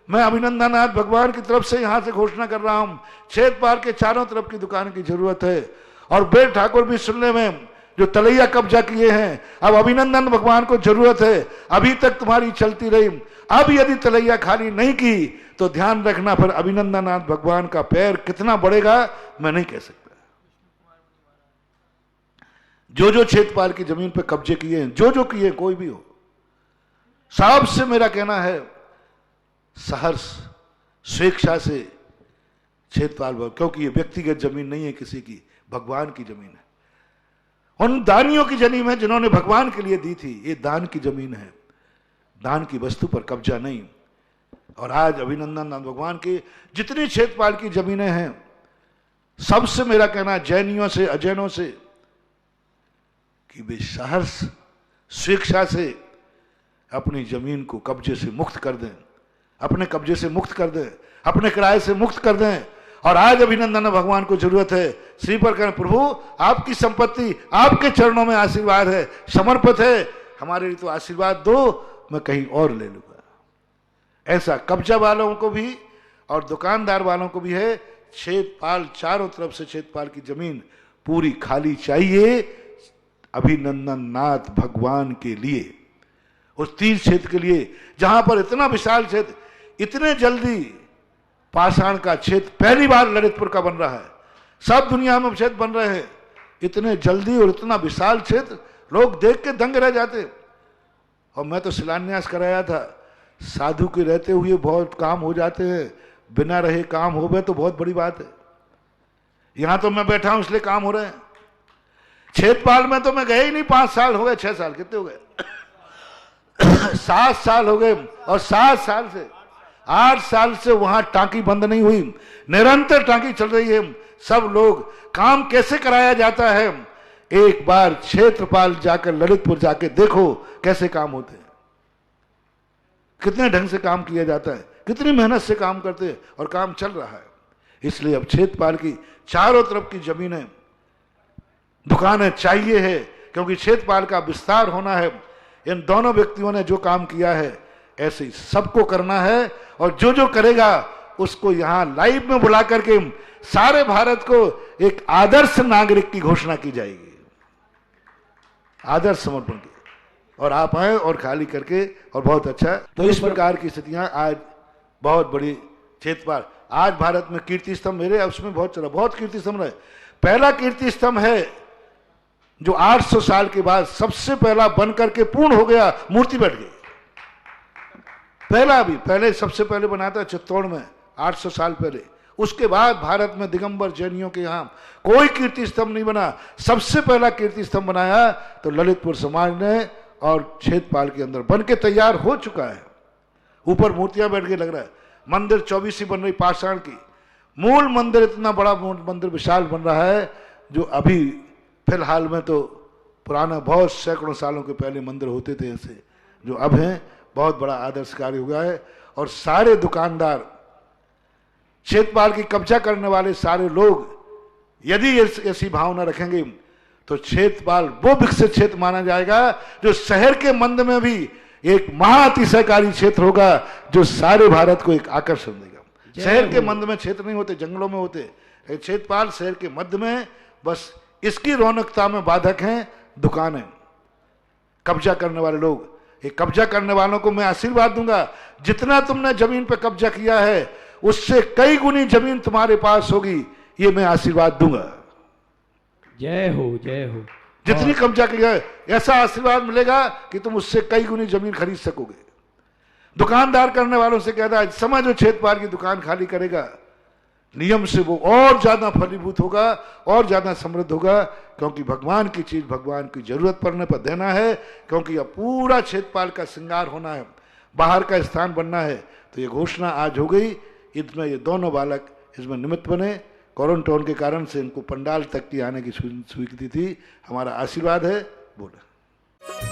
मैं अभिनंदनाथ भगवान की तरफ से यहां से घोषणा कर रहा हूं, छेदपाल के चारों तरफ की दुकान की जरूरत है। और बेर ठाकुर भी सुनने में जो तलैया कब्जा किए हैं, अब अभिनंदन भगवान को जरूरत है। अभी तक तुम्हारी चलती रही, अब यदि तलैया खाली नहीं की तो ध्यान रखना, फिर अभिनंदनाथ भगवान का पैर कितना बढ़ेगा मैं नहीं कह सकता। जो जो छेदपाल की जमीन पर कब्जे किए हैं, जो जो किए, कोई भी हो, साहब से मेरा कहना है, सहर्ष स्वेच्छा से छेदपाल, क्योंकि ये व्यक्तिगत जमीन नहीं है किसी की, भगवान की जमीन है। उन दानियों की जमीन है जिन्होंने भगवान के लिए दी थी। ये दान की जमीन है, दान की वस्तु पर कब्जा नहीं। और आज अभिनंदन भगवान की जितनी छेदपाल की जमीनें हैं, सबसे मेरा कहना, जैनियों से, अजैनों से, कि वे सहर्ष स्वेच्छा से अपनी जमीन को कब्जे से मुक्त कर दें, अपने कब्जे से मुक्त कर दें, अपने किराए से मुक्त कर दें। और आज अभिनंदन भगवान को जरूरत है। श्री पर करें, प्रभु आपकी संपत्ति आपके चरणों में आशीर्वाद है, समर्पित है, हमारे लिए तो आशीर्वाद दो, मैं कहीं और ले लूंगा। ऐसा कब्जा वालों को भी और दुकानदार वालों को भी है। क्षेत्रपाल, चारों तरफ से क्षेत्रपाल की जमीन पूरी खाली चाहिए अभिनंदन नाथ भगवान के लिए, उस तीर्थ क्षेत्र के लिए, जहां पर इतना विशाल क्षेत्र, इतने जल्दी पाषाण का क्षेत्र पहली बार ललितपुर का बन रहा है। सब दुनिया में क्षेत्र बन रहे हैं, इतने जल्दी और इतना विशाल क्षेत्र, लोग देख के दंग रह जाते। और मैं तो शिलान्यास कराया था, साधु के रहते हुए बहुत काम हो जाते हैं, बिना रहे काम हो गए तो बहुत बड़ी बात है। यहां तो मैं बैठा हूं इसलिए काम हो रहे हैं। क्षेत्रपाल में तो मैं गए ही नहीं, 5 साल हो गए, 6 साल कितने हो गए 7 साल हो गए। और 7 साल से 8 साल से वहां टांकी बंद नहीं हुई, निरंतर टांकी चल रही है। सब लोग काम कैसे कराया जाता है, एक बार क्षेत्रपाल जाकर ललितपुर जाके देखो कैसे काम होते हैं, कितने ढंग से काम किया जाता है, कितनी मेहनत से काम करते हैं और काम चल रहा है। इसलिए अब क्षेत्रपाल की चारों तरफ की जमीनें, दुकानें चाहिए है, क्योंकि क्षेत्रपाल का विस्तार होना है। इन दोनों व्यक्तियों ने जो काम किया है ऐसे ही सबको करना है, और जो जो करेगा उसको यहां लाइव में बुला करके सारे भारत को एक आदर्श नागरिक की घोषणा की जाएगी, आदर्श समर्पण की। और आप आए और खाली करके, और बहुत अच्छा। तो इस प्रकार की स्थितियां आज बहुत बड़ी क्षेत्रपाल, आज भारत में कीर्ति स्तंभ मेरे उसमें बहुत चला, बहुत कीर्ति स्तंभ रहे। पहला कीर्ति स्तंभ है जो 800 साल के बाद सबसे पहला बन करके पूर्ण हो गया, मूर्ति बैठ गई। पहला भी, पहले सबसे पहले बना था चित्तौड़ में 800 साल पहले। उसके बाद भारत में दिगंबर जैनियों के यहां कोई कीर्ति स्तंभ नहीं बना। सबसे पहला कीर्ति स्तंभ बनाया तो ललितपुर समाज ने, और क्षेत्रपाल के अंदर बन के तैयार हो चुका है। ऊपर मूर्तियां बैठ के लग रहा है। मंदिर 24 बन रही पाषाण की। मूल मंदिर इतना बड़ा मंदिर विशाल बन रहा है, जो अभी फिलहाल में तो पुराना बहुत सैकड़ों सालों के पहले मंदिर होते थे ऐसे, जो अब हैं, बहुत बड़ा आदर्श कार्य हुआ है। और सारे दुकानदार, क्षेत्रपाल की कब्जा करने वाले सारे लोग यदि ऐसी भावना रखेंगे तो क्षेत्रपाल वो विकसित क्षेत्र माना जाएगा जो शहर के मंद में भी एक महाअतिशयकारी क्षेत्र होगा, जो सारे भारत को एक आकर्षण देगा। शहर के मंद में क्षेत्र नहीं होते, जंगलों में होते। क्षेत्रपाल शहर के मध्य में, बस इसकी रौनकता में बाधक हैं दुकानें, कब्जा करने वाले लोग। ये कब्जा करने वालों को मैं आशीर्वाद दूंगा, जितना तुमने जमीन पर कब्जा किया है उससे कई गुनी जमीन तुम्हारे पास होगी, ये मैं आशीर्वाद दूंगा। जय हो, जय हो। जितनी कब्जा किया है ऐसा आशीर्वाद मिलेगा कि तुम उससे कई गुनी जमीन खरीद सकोगे। दुकानदार करने वालों से कहता है, समय जो क्षेत्रपाल की दुकान खाली करेगा नियम से वो और ज्यादा फलीभूत होगा, और ज्यादा समृद्ध होगा, क्योंकि भगवान की चीज भगवान की जरूरत पड़ने पर देना है। क्योंकि अब पूरा क्षेत्रपाल का श्रृंगार होना है, बाहर का स्थान बनना है। तो ये घोषणा आज हो गई। इसमें ये दोनों बालक इसमें निमित्त बने। क्वारंटाइन के कारण से इनको पंडाल तक की आने की स्वीकृति थी। हमारा आशीर्वाद है। बोला